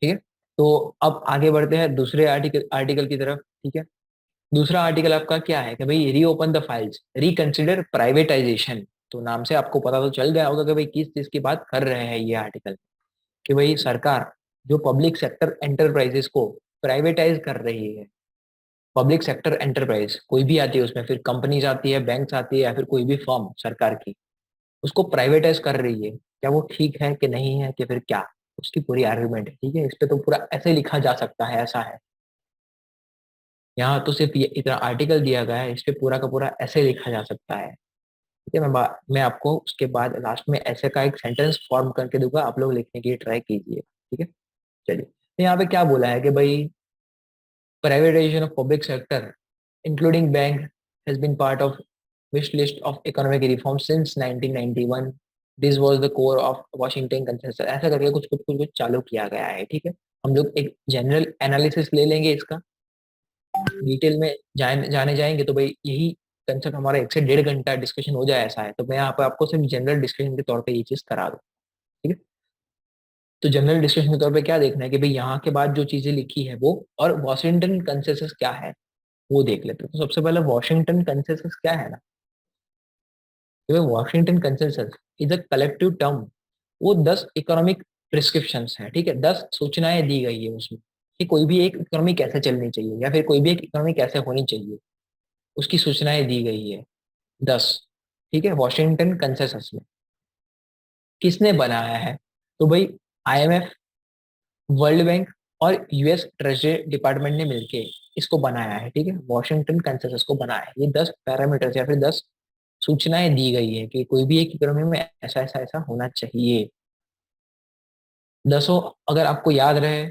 ठीक है। तो अब आगे बढ़ते हैं दूसरे आर्टिकल आर्टिकल की तरफ, ठीक है। दूसरा आर्टिकल आपका क्या है कि भाई reopen the files, reconsider privatisation. तो नाम से आपको पता तो चल गया होगा कि भाई किस चीज की बात कर रहे हैं ये आर्टिकल, कि भाई सरकार जो पब्लिक सेक्टर एंटरप्राइजेस को प्राइवेटाइज कर रही है। पब्लिक सेक्टर एंटरप्राइज कोई भी आती है, उसमें फिर कंपनीज आती है, बैंक्स आती है, या फिर कोई भी फर्म सरकार की, उसको प्राइवेटाइज कर रही है, क्या वो ठीक है कि नहीं है, कि फिर क्या उसकी पूरी आर्ग्यूमेंट है, ठीक है। इस पे तो पूरा ऐसे लिखा जा सकता है, ऐसा है। यहाँ तो सिर्फ ये इतना आर्टिकल दिया गया है, इस पे पूरा का पूरा ऐसे लिखा जा सकता है, ठीक है। मैं आपको उसके बाद लास्ट में ऐसे का एक सेंटेंस फॉर्म करके दूंगा, आप लोग लिखने की ट्राई कीजिए, ठीक है। चलिए, तो यहाँ पे क्या बोला है कि भाई privatization of public sector, including bank, has been part of wish list of economic reform since 1991. This was the core of Washington consensus. ऐसा करके कुछ चालू किया गया है, ठीक है। हम लोग एक जनरल एनालिसिस ले लेंगे इसका, डिटेल में जाने जाएंगे तो भाई यही कंसेप्ट हमारा 1 से 1.5 घंटा डिस्कशन हो जाए, ऐसा है। तो मैं यहाँ पे आपको सिर्फ जनरल डिस्कशन के तौर पे ये चीज करा दूँ, ठीक है। तो जनरल डिस्कशन के तौर पे क्या देखना है कि भाई यहाँ के बाद जो चीजें लिखी है वो, और वॉशिंगटन कंसेंसस क्या है वो देख लेते हैं। तो सबसे पहले वॉशिंगटन कंसेंसस क्या है ना, तो Washington consensus is a collective term. वो 10 इकोनॉमिक प्रिस्क्रिप्शंस है, ठीक है। 10 सूचनाएं दी गई है उसमें कि कोई भी एक इकोनॉमी कैसे चलनी चाहिए, या फिर कोई भी एक इकोनॉमी कैसे होनी चाहिए, उसकी सूचनाएं दी गई है 10, ठीक है। वॉशिंगटन कंसेंसस में किसने बनाया है, तो भाई आईएमएफ, वर्ल्ड बैंक और यूएस ट्रेजरी डिपार्टमेंट ने मिलके इसको बनाया है, ठीक है। वॉशिंगटन कंसेंसस को बनाया है। ये 10 पैरामीटर्स या फिर 10 सूचनाएं दी गई है कि कोई भी एक इकोनॉमी में ऐसा ऐसा ऐसा होना चाहिए। 10 अगर आपको याद रहे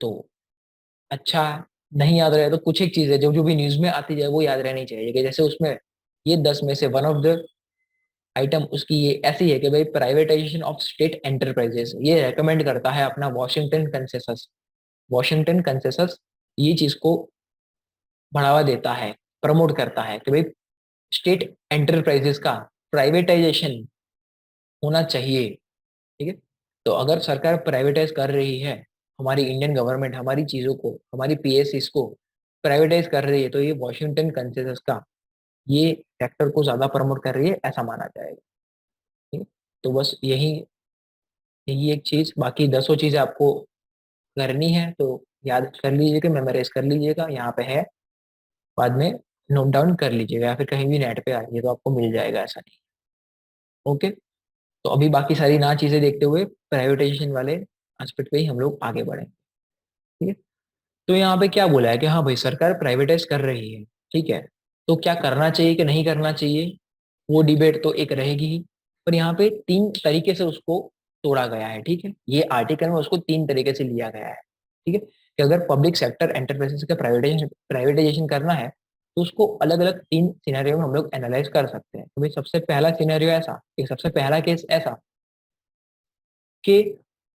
तो अच्छा, नहीं याद रहे तो कुछ एक चीज है जो जो भी न्यूज में आती जाए वो याद रहनी चाहिए, कि जैसे उसमें ये 10 में से वन ऑफ द आइटम उसकी ये ऐसी है कि भाई प्राइवेटाइजेशन ऑफ स्टेट एंटरप्राइजेस, ये रेकमेंड करता है अपना वॉशिंगटन कंसेंसस। वॉशिंगटन कंसेंसस ये चीज को बढ़ावा देता है, प्रमोट करता है कि भाई स्टेट एंटरप्राइजेस का प्राइवेटाइजेशन होना चाहिए, ठीक है। तो अगर सरकार प्राइवेटाइज कर रही है, हमारी इंडियन गवर्नमेंट हमारी चीजों को, हमारी पीएससीज को प्राइवेटाइज कर रही है, तो ये वॉशिंगटन कंसेंसस का ये फैक्टर को ज्यादा प्रमोट कर रही है, ऐसा माना जाएगा, ठीक है। तो बस यही यही एक चीज, बाकी 10 चीजें आपको करनी है तो याद कर लीजिएगा, मेमोराइज कर लीजिएगा, यहाँ पे है, बाद में नोट डाउन कर लीजिएगा, या फिर कहीं भी नेट पे आ जाइए तो आपको मिल जाएगा, ऐसा नहीं। ओके। तो अभी बाकी सारी ना चीजें देखते हुए प्राइवेटाइजेशन वाले एस्पेक्ट पे ही हम लोग आगे बढ़ें, ठीक है। तो यहाँ पे क्या बोला है कि हाँ भाई सरकार प्राइवेटाइज कर रही है, ठीक है। तो क्या करना चाहिए कि नहीं करना चाहिए, वो डिबेट तो एक रहेगी ही। पर यहाँ पे 3 तरीके से उसको तोड़ा गया है, ठीक है। ये आर्टिकल में उसको 3 तरीके से लिया गया है, ठीक है। कि अगर पब्लिक सेक्टर एंटरप्राइजेस का प्राइवेटाइजेशन प्राइवेटाइजेशन करना है, तो उसको अलग अलग 3 सिनेरियो में हम लोग एनालाइज कर सकते हैं। तो भाई सबसे पहला सिनेरियो ऐसा, एक सबसे पहला केस ऐसा कि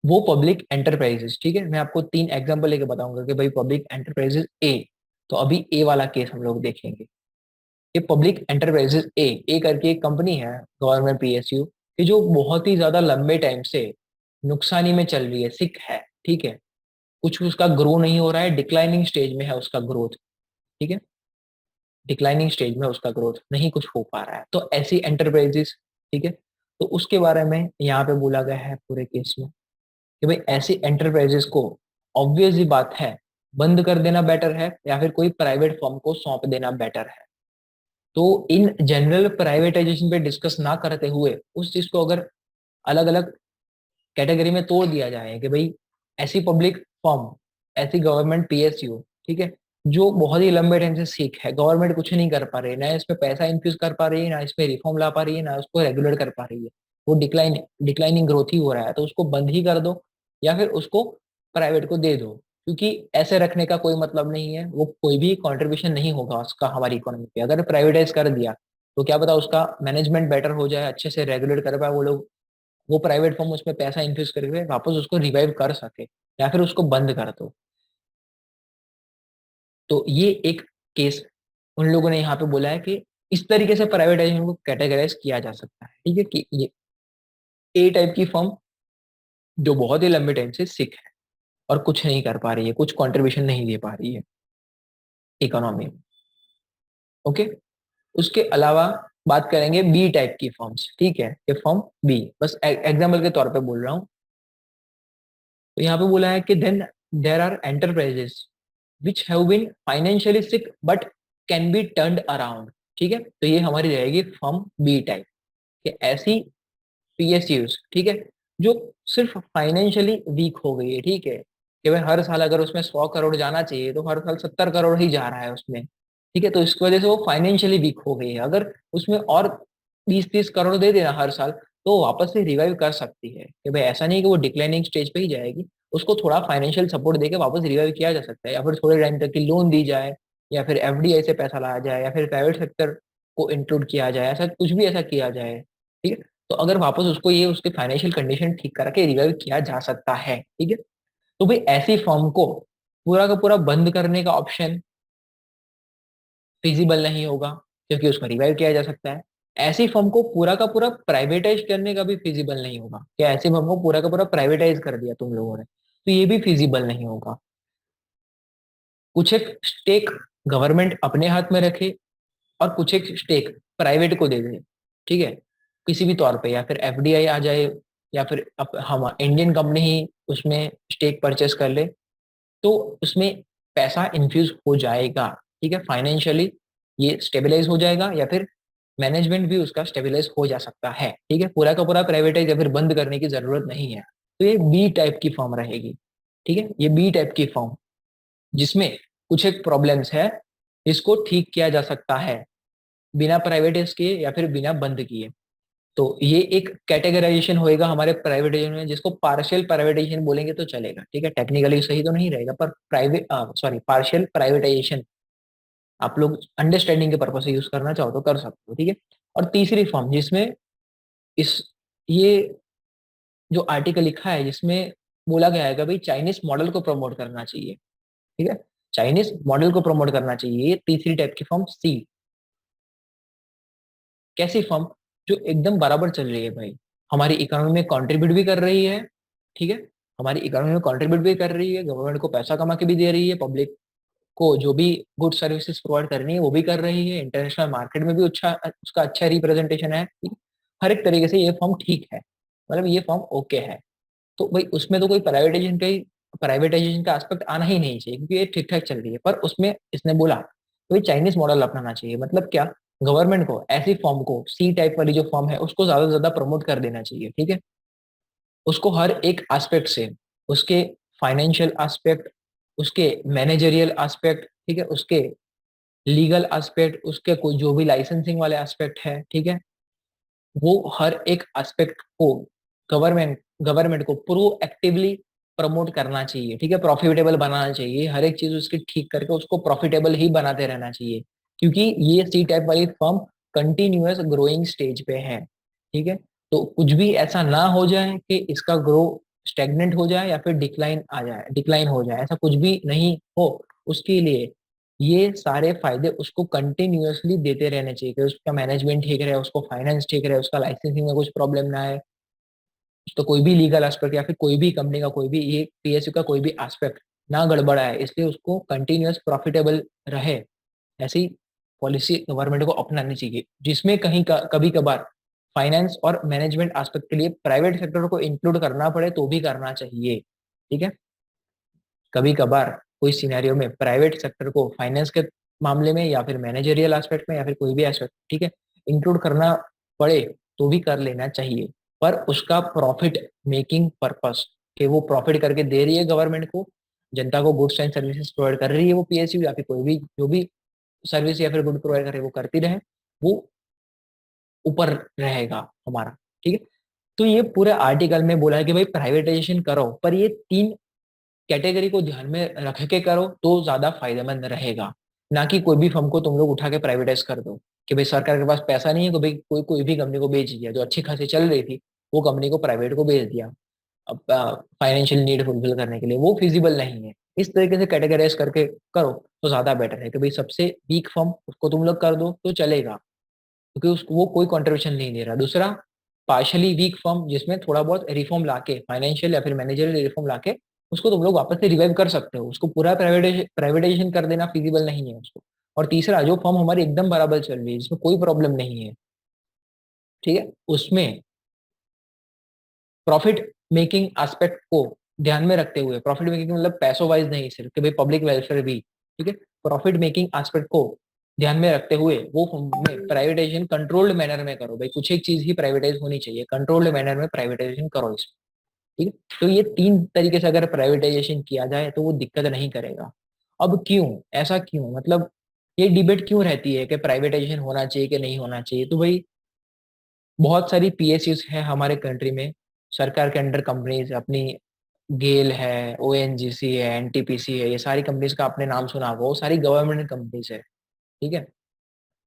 वो पब्लिक एंटरप्राइजेस, ठीक है। मैं आपको 3 एग्जांपल लेके बताऊंगा कि भाई पब्लिक एंटरप्राइजेस ए, तो अभी ए वाला केस हम लोग देखेंगे। ये पब्लिक एंटरप्राइजेस ए करके एक कंपनी है, गवर्नमेंट पीएसयू, कि जो बहुत ही ज्यादा लंबे टाइम से नुकसानी में चल रही है, सिक है, ठीक है। कुछ उसका ग्रो नहीं हो रहा है, डिक्लाइनिंग स्टेज में है उसका ग्रोथ, ठीक है, डिक्लाइनिंग स्टेज में उसका ग्रोथ नहीं कुछ हो पा रहा है, तो ऐसी एंटरप्राइजेस, ठीक है, तो उसके बारे में यहाँ पे बोला गया है पूरे केस में कि भाई ऐसी एंटरप्राइजेस को ऑब्वियस ही बात है बंद कर देना बेटर है या फिर कोई प्राइवेट फर्म को सौंप देना बेटर है। तो इन जनरल प्राइवेटाइजेशन पे डिस्कस ना करते हुए उस चीज को अगर अलग अलग कैटेगरी में तोड़ दिया जाए कि भाई ऐसी पब्लिक फर्म, ऐसी गवर्नमेंट पीएसयू, ठीक है, जो बहुत ही लंबे टाइम से सीख है, गवर्नमेंट कुछ नहीं कर पा रही है, ना इसमें पैसा इन्फ्यूज कर पा रही है, ना इसमें रिफॉर्म ला पा रही है, ना उसको रेगुलेट कर पा रही है, वो डिक्लाइनिंग ग्रोथ ही हो रहा है, तो उसको बंद ही कर दो या फिर उसको प्राइवेट को दे दो, क्योंकि ऐसे रखने का कोई मतलब नहीं है, वो कोई भी कंट्रीब्यूशन नहीं होगा उसका हमारी इकोनॉमी पे। अगर प्राइवेटाइज कर दिया तो क्या पता उसका मैनेजमेंट बेटर हो जाए, अच्छे से रेगुलेट कर पाए वो लोग, वो प्राइवेट फर्म उसमें पैसा इन्फ्यूज करके वापस उसको रिवाइव कर सके, या फिर उसको बंद कर दो। तो ये एक केस उन लोगों ने यहाँ पे बोला है कि इस तरीके से प्राइवेटाइजेशन को कैटेगराइज किया जा सकता है, ठीक है, कि ये ए टाइप की फर्म जो बहुत ही लंबे टाइम से सिक है और कुछ नहीं कर पा रही है, कुछ कंट्रीब्यूशन नहीं दे पा रही है इकोनॉमी में। ओके, उसके अलावा बात करेंगे बी टाइप की फर्म्स, ठीक है, ये फर्म बी, बस एग्जाम्पल के तौर पे बोल रहा हूँ। तो यहाँ पे बोला है कि then there are enterprises which have been financially sick but can be turned around, ठीक है, तो ये हमारी रहेगी फर्म बी टाइप, कि ऐसी पीएसयूज, ठीक है, जो सिर्फ फाइनेंशियली वीक हो गई है, ठीक है, कि भाई हर साल अगर उसमें 100 करोड़ जाना चाहिए तो हर साल 70 करोड़ ही जा रहा है उसमें, ठीक है, तो इसकी वजह से वो फाइनेंशियली वीक हो गई है। अगर उसमें और 20-30 करोड़ दे देना हर साल तो वापस से रिवाइव कर सकती है, कि भाई ऐसा नहीं कि वो डिक्लाइनिंग स्टेज पे ही जाएगी, उसको थोड़ा फाइनेंशियल सपोर्ट देके वापस रिवाइव किया जा सकता है, या फिर थोड़े टाइम तक की लोन दी जाए, या फिर एफडीआई से पैसा लाया जाए, या फिर प्राइवेट सेक्टर को इंक्लूड किया जाए, ऐसा कुछ भी ऐसा किया जाए, ठीक है, तो अगर वापस उसको ये उसके फाइनेंशियल कंडीशन ठीक करके रिवाइव किया जा सकता है, ठीक है, तो भाई ऐसी फर्म को पूरा का पूरा बंद करने का ऑप्शन फिजिबल नहीं होगा, क्योंकि उसको रिवाइव किया जा सकता है। ऐसी फर्म को पूरा का पूरा प्राइवेटाइज करने का भी फिजिबल नहीं होगा, कि ऐसी फर्म को पूरा का पूरा प्राइवेटाइज कर दिया तुम लोगों ने, तो ये भी फिजिबल नहीं होगा। कुछ एक स्टेक गवर्नमेंट अपने हाथ में रखे और कुछ एक स्टेक प्राइवेट को दे दे, ठीक है, किसी भी तौर पे, या फिर एफडीआई आ जाए, या फिर हम इंडियन कंपनी ही उसमें स्टेक परचेस कर ले, तो उसमें पैसा इन्फ्यूज हो जाएगा, ठीक है, फाइनेंशियली ये स्टेबलाइज हो जाएगा, या फिर मैनेजमेंट भी उसका स्टेबलाइज हो जा सकता है, ठीक है, पूरा का पूरा प्राइवेटाइज या फिर बंद करने की जरूरत नहीं है। तो ये बी टाइप की फॉर्म रहेगी, ठीक है, ये बी टाइप की फॉर्म जिसमें कुछ एक प्रॉब्लम्स है, इसको ठीक किया जा सकता है बिना प्राइवेटाइज किए या फिर बिना बंद किए। तो ये एक कैटेगराइजेशन होएगा हमारे प्राइवेटाइजेशन में, जिसको पार्शियल प्राइवेटाइजेशन बोलेंगे तो चलेगा, ठीक है, टेक्निकली सही तो नहीं रहेगा, पर प्राइवेट सॉरी पार्शियल प्राइवेटाइजेशन आप लोग अंडरस्टैंडिंग के पर्पज से यूज करना चाहो तो कर सकते हो, ठीक है। और तीसरी फॉर्म जिसमें इस ये जो आर्टिकल लिखा है जिसमें बोला गया है कि भाई चाइनीज मॉडल को प्रमोट करना चाहिए, ठीक है, चाइनीज मॉडल को प्रमोट करना चाहिए, ये तीसरी टाइप की फॉर्म सी। कैसी फर्म? जो एकदम बराबर चल रही है भाई, हमारी इकोनॉमी में कंट्रीब्यूट भी कर रही है, ठीक है, हमारी इकोनॉमी में कंट्रीब्यूट भी कर रही है, गवर्नमेंट को पैसा कमा के भी दे रही है, पब्लिक को जो भी गुड सर्विसेज प्रोवाइड करनी है वो भी कर रही है, इंटरनेशनल मार्केट में भी अच्छा उसका अच्छा रिप्रेजेंटेशन है, ठीक है? हर एक तरीके से ये फर्म ठीक है, मतलब ये फर्म ओके है। तो भाई उसमें तो कोई प्राइवेटाइजेशन का एस्पेक्ट आना ही नहीं चाहिए, क्योंकि ये ठीक ठाक चल रही है, पर उसमें इसने बोला तो भाई चाइनीज मॉडल अपनाना चाहिए, मतलब क्या, गवर्नमेंट को ऐसी फॉर्म को, सी टाइप वाली जो फॉर्म है उसको ज्यादा से ज्यादा प्रमोट कर देना चाहिए, ठीक है, उसको हर एक एस्पेक्ट से, उसके फाइनेंशियल एस्पेक्ट, उसके मैनेजरियल एस्पेक्ट, ठीक है, उसके लीगल एस्पेक्ट, उसके कोई जो भी लाइसेंसिंग वाले एस्पेक्ट है, ठीक है, वो हर एक एस्पेक्ट को गवर्नमेंट को प्रोएक्टिवली प्रमोट करना चाहिए, ठीक है, प्रॉफिटेबल बनाना चाहिए, हर एक चीज उसकी ठीक करके उसको प्रॉफिटेबल ही बनाते रहना चाहिए, क्योंकि ये सी टाइप वाली फर्म कंटिन्यूअस ग्रोइंग स्टेज पे है, ठीक है, तो कुछ भी ऐसा ना हो जाए कि इसका ग्रो स्टेगनेंट हो जाए या फिर डिक्लाइन हो जाए, ऐसा कुछ भी नहीं हो, उसके लिए ये सारे फायदे उसको कंटिन्यूअसली देते रहने चाहिए, कि उसका मैनेजमेंट ठीक रहे, उसको फाइनेंस ठीक रहे, उसका लाइसेंसिंग में कुछ प्रॉब्लम ना आए, तो कोई भी लीगल एस्पेक्ट या फिर कोई भी कंपनी का कोई भी ये पीएसयू का कोई भी एस्पेक्ट ना गड़बड़ा है, इसलिए उसको कंटिन्यूअस प्रॉफिटेबल रहे, ऐसी पॉलिसी गवर्नमेंट को अपनानी चाहिए, जिसमें कभी कभार फाइनेंस और मैनेजमेंट एस्पेक्ट के लिए प्राइवेट सेक्टर को इंक्लूड करना पड़े तो भी करना चाहिए। ठीक है, कभी कभार कोई सिनेरियो में प्राइवेट सेक्टर को फाइनेंस के मामले में या फिर मैनेजरियल एस्पेक्ट में या फिर कोई भी एस्पेक्ट, ठीक है, इंक्लूड करना पड़े तो भी कर लेना चाहिए, पर उसका प्रॉफिट मेकिंग पर्पस, कि वो प्रॉफिट करके दे रही है गवर्नमेंट को, जनता को गुड्स एंड सर्विसेज प्रोवाइड कर रही है वो पीएसयू, या फिर कोई भी जो भी सर्विस या फिर गुड प्रोवाइड करे वो करती रहे, वो ऊपर रहेगा हमारा। ठीक है, तो ये पूरे आर्टिकल में बोला है कि भाई प्राइवेटाइजेशन करो, पर ये तीन कैटेगरी को ध्यान में रख के करो तो ज्यादा फायदेमंद रहेगा, ना कि कोई भी फर्म को तुम लोग उठा के प्राइवेटाइज कर दो, कि भाई सरकार के पास पैसा नहीं है तो भाई कोई कोई भी कंपनी को बेच दिया जो अच्छी खासी चल रही थी, वो कंपनी को प्राइवेट को बेच दिया अब फाइनेंशियल नीड फुलफिल करने के लिए, वो फिजिबल नहीं है। इस तरीके से कैटेगराइज करके करो तो ज्यादा बेटर है कि भाई सबसे वीक फर्म उसको तुम लोग कर दो तो चलेगा, क्योंकि उसको वो कोई कंट्रीब्यूशन नहीं दे रहा। दूसरा, पार्शली वीक फर्म जिसमें थोड़ा बहुत रिफॉर्म लाके, फाइनेंशियल या फिर मैनेजरियल रिफॉर्म लाके उसको तुम लोग वापस से रिवाइव कर सकते हो, उसको पूरा प्राइवेटाइजेशन कर देना फिजिबल नहीं है उसको। और तीसरा, जो फर्म हमारी एकदम बराबर चल रही है जिसमें कोई प्रॉब्लम नहीं है, ठीक है, उसमें प्रॉफिट मेकिंग एस्पेक्ट को ध्यान में रखते हुए, प्रॉफिट मेकिंग मतलब पैसों वाइज नहीं सिर्फ कि भाई पब्लिक वेलफेयर भी, ठीक है, प्रॉफिट मेकिंग एस्पेक्ट को ध्यान में रखते हुए वो में प्राइवेटाइजेशन कंट्रोल्ड मैनर में करो, भाई कुछ एक चीज ही प्राइवेटाइज होनी चाहिए, कंट्रोल्ड मैनर में प्राइवेटाइजेशन करो इसमें। ठीक है, तो ये तीन तरीके से अगर प्राइवेटाइजेशन किया जाए तो वो दिक्कत नहीं करेगा। अब क्यों, ऐसा क्यों, मतलब ये डिबेट क्यों रहती है कि प्राइवेटाइजेशन होना चाहिए कि नहीं होना चाहिए, तो भाई बहुत सारी पीएसयूज है हमारे कंट्री में, सरकार के अंडर कंपनीज अपनी, गेल है, ओएनजीसी है, एनटीपीसी है, ये सारी कंपनीज का आपने नाम सुना होगा, वो सारी गवर्नमेंट कंपनीज है। ठीक है,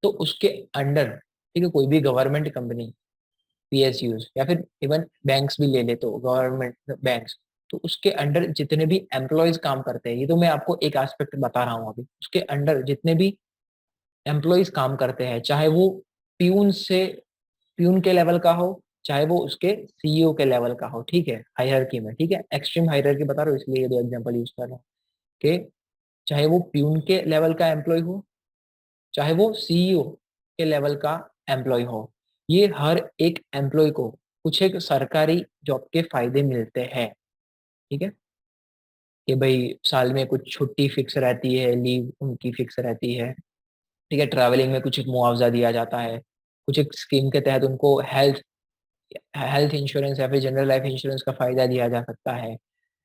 तो उसके अंडर, ठीक है, कोई भी गवर्नमेंट कंपनी, पीएसयूज या फिर इवन बैंक्स भी ले ले तो गवर्नमेंट बैंक्स, तो उसके अंडर जितने भी एम्प्लॉयज काम करते हैं, ये तो मैं आपको एक एस्पेक्ट बता रहा हूँ अभी, उसके अंडर जितने भी एम्प्लॉयज काम करते हैं, चाहे वो प्यून से, प्यून के लेवल का हो, चाहे वो उसके सीईओ के लेवल का हो, ठीक है, हायरार्की में, ठीक है, एक्सट्रीम हायरार्की बता रहा हूँ इसलिए ये दो एग्जांपल यूज कर रहा हूँ, कि चाहे वो प्यून के लेवल का एम्प्लॉय हो, चाहे वो सीईओ के लेवल का एम्प्लॉय हो, ये हर एक एम्प्लॉय को कुछ एक सरकारी जॉब के फायदे मिलते हैं। ठीक है, कि भाई साल में कुछ छुट्टी फिक्स रहती है, लीव उनकी फिक्स रहती है, ठीक है, ट्रैवलिंग में कुछ एक मुआवजा दिया जाता है, कुछ एक स्कीम के तहत उनको हेल्थ हेल्थ इंश्योरेंस या फिर जनरल लाइफ इंश्योरेंस का फायदा दिया जा सकता है,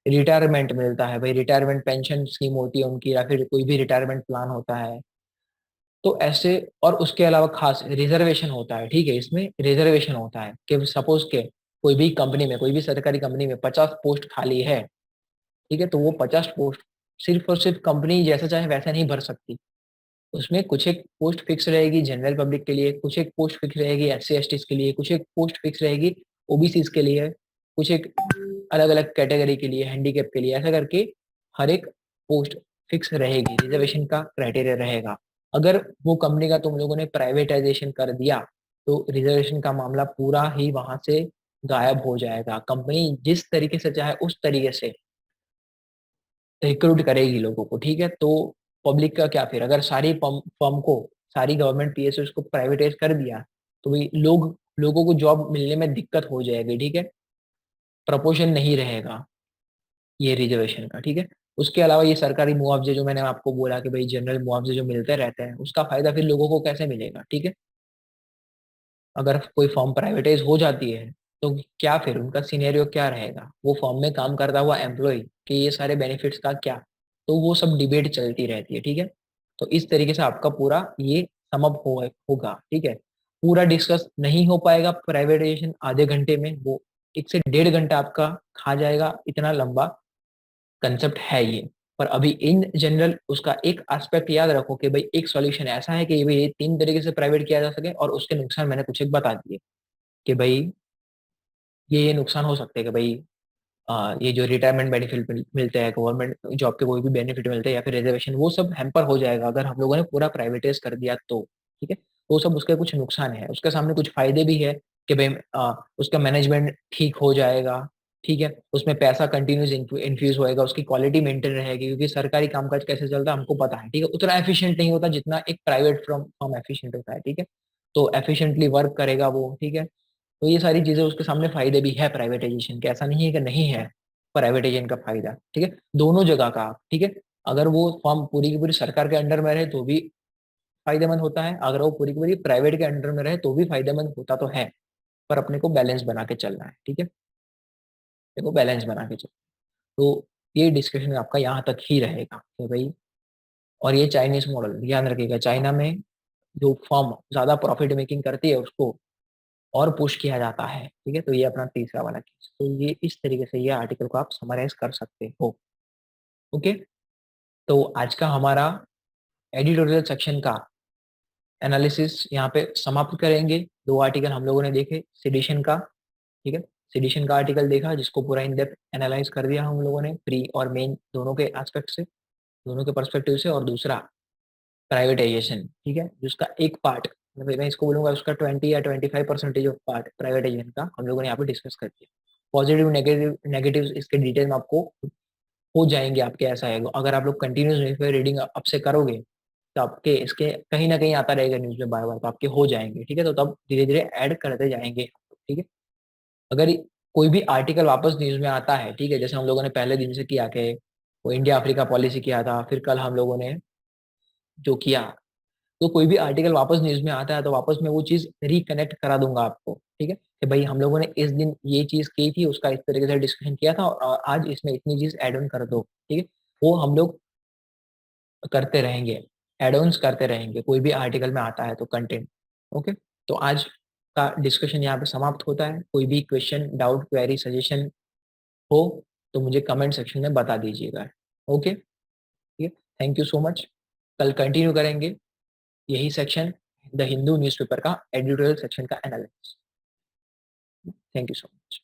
रिटायरमेंट मिलता है, भाई रिटायरमेंट पेंशन स्कीम होती है उनकी, या फिर कोई भी रिटायरमेंट प्लान होता है, तो ऐसे। और उसके अलावा खास रिजर्वेशन होता है, ठीक है, इसमें रिजर्वेशन होता है कि सपोज के कोई भी कंपनी में, कोई भी सरकारी कंपनी में 50 पोस्ट खाली है, ठीक है, तो वो 50 पोस्ट सिर्फ और सिर्फ कंपनी जैसा चाहे वैसा नहीं भर सकती, उसमें कुछ एक पोस्ट फिक्स रहेगी जनरल पब्लिक के लिए, कुछ एक पोस्ट फिक्स रहेगी एससी एसटी के लिए, कुछ एक पोस्ट फिक्स रहेगी ओबीसी के लिए, कुछ एक अलग अलग कैटेगरी के लिए, हैंडीकैप के लिए, ऐसा करके हर एक पोस्ट फिक्स रहेगी, रिजर्वेशन का क्राइटेरिया रहेगा। अगर वो कंपनी का तुम लोगों ने प्राइवेटाइजेशन कर दिया तो रिजर्वेशन का मामला पूरा ही वहां से गायब हो जाएगा, कंपनी जिस तरीके से चाहे उस तरीके से रिक्रूट करेगी लोगों को। ठीक है, तो पब्लिक का क्या फिर, अगर सारी फर्म को, सारी गवर्नमेंट पीएसयू को प्राइवेटाइज कर दिया तो भाई लोगों को जॉब मिलने में दिक्कत हो जाएगी। ठीक है, प्रपोर्शन नहीं रहेगा ये रिजर्वेशन का। ठीक है, उसके अलावा ये सरकारी मुआवजे जो मैंने आपको बोला कि भाई जनरल मुआवजे जो मिलते रहते हैं, उसका फायदा फिर लोगों को कैसे मिलेगा। ठीक है, अगर कोई फर्म प्राइवेटाइज हो जाती है तो क्या फिर उनका सिनेरियो क्या रहेगा, वो फर्म में काम करता हुआ एम्प्लॉय के ये सारे बेनिफिट्स का क्या, तो वो सब डिबेट चलती रहती है। ठीक है, तो इस तरीके से आपका पूरा ये समअप होगा। ठीक है, पूरा डिस्कस नहीं हो पाएगा प्राइवेटाइजेशन आधे घंटे में, वो 1 से 1.5 घंटा आपका खा जाएगा, इतना लंबा कंसेप्ट है ये। पर अभी इन जनरल उसका एक एस्पेक्ट याद रखो कि भाई एक सॉल्यूशन ऐसा है कि भाई ये तीन तरीके से प्राइवेट किया जा सके, और उसके नुकसान मैंने कुछ एक बता दिए कि भाई ये नुकसान हो सकते हैं कि भाई ये जो रिटायरमेंट बेनिफिट मिलते हैं, गवर्नमेंट जॉब के कोई भी बेनिफिट मिलते हैं या फिर रिजर्वेशन, वो सब हैम्पर हो जाएगा अगर हम लोगों ने पूरा प्राइवेटाइज कर दिया तो। ठीक है, वो सब उसके कुछ नुकसान है, उसके सामने कुछ फायदे भी है कि भाई उसका मैनेजमेंट ठीक हो जाएगा, ठीक है, उसमें पैसा कंटिन्यूस इन्फ्यूज होएगा, उसकी क्वालिटी मेंटेन रहेगी, क्योंकि सरकारी कामकाज कैसे चलता है हमको पता है, ठीक है, उतना एफिशिएंट नहीं होता जितना एक प्राइवेट फर्म एफिशिएंट होता है, ठीक है, तो एफिशिएंटली वर्क करेगा वो, ठीक है। तो ये सारी चीजें उसके सामने फायदे भी है प्राइवेटाइजेशन के, ऐसा नहीं है कि नहीं है प्राइवेटाइजेशन का फायदा, ठीक है, दोनों जगह का, ठीक है। अगर वो फर्म पूरी की पूरी सरकार के अंडर में रहे तो भी फायदेमंद होता है, अगर वो पूरी की पूरी प्राइवेट के अंडर में रहे तो भी फायदेमंद होता तो है, पर अपने को बैलेंस बना के चलना है, ठीक है, देखो बैलेंस बना के चलना। तो ये डिस्कशन आपका यहाँ तक ही रहेगा कि भाई, और ये चाइनीज मॉडल ध्यान रखिएगा, चाइना में जो फर्म ज्यादा प्रॉफिट मेकिंग करती है उसको और पुश किया जाता है, ठीक है, तो ये अपना तीसरा वाला केस, तो ये इस तरीके से ये आर्टिकल को आप समराइज कर सकते हो। ओके, तो आज का हमारा एडिटोरियल सेक्शन का एनालिसिस यहाँ पे समाप्त करेंगे। दो आर्टिकल हम लोगों ने देखे, सेडिशन का, ठीक है, सेडिशन का आर्टिकल देखा जिसको पूरा इन डेप्थ एनालाइज कर दिया हम लोगों ने, प्री और मेन दोनों के एस्पेक्ट से, दोनों के पर्सपेक्टिव से, और दूसरा प्राइवेटाइजेशन, ठीक है, जिसका एक पार्ट, मैं इसको बोलूंगा उसका 20 या 25% ऑफ पार्ट प्राइवेटाइजेशन का हम लोगों ने यहाँ पे डिस्कस कर दिया। पॉजिटिव नेगेटिव नेगेटिव इसके डिटेल में आपको हो जाएंगे आपके, ऐसा है अगर आप लोग कंटिन्यूस न्यूज़पेपर रीडिंग अब से करोगे तो आपके इसके कहीं ना कहीं आता रहेगा न्यूज़ में बार बार, तो आपके हो जाएंगे, ठीक है, तो तब धीरे धीरे ऐड करते जाएंगे, ठीक है। अगर कोई भी आर्टिकल वापस न्यूज़ में आता है, ठीक है, जैसे हम लोगों ने पहले दिन से किया कि वो इंडिया अफ्रीका पॉलिसी किया था, फिर कल हम लोगों ने जो किया, तो कोई भी आर्टिकल वापस न्यूज में आता है तो वापस मैं वो चीज रिकनेक्ट करा दूंगा आपको, ठीक है, कि भाई हम लोगों ने इस दिन ये चीज की थी, उसका इस तरीके से डिस्कशन किया था, और आज इसमें इतनी चीज ऐड ऑन कर दो, ठीक है, वो हम लोग करते रहेंगे, एड ऑन्स करते रहेंगे, कोई भी आर्टिकल में आता है तो कंटेंट। ओके, तो आज का डिस्कशन यहाँ पे समाप्त होता है। कोई भी क्वेश्चन, डाउट, क्वेरी, सजेशन हो तो मुझे कमेंट सेक्शन में बता दीजिएगा। ओके, ठीक है, थैंक यू सो मच। कल कंटिन्यू करेंगे यही सेक्शन, द हिंदू न्यूज़पेपर का एडिटोरियल सेक्शन का analysis. Thank you so much.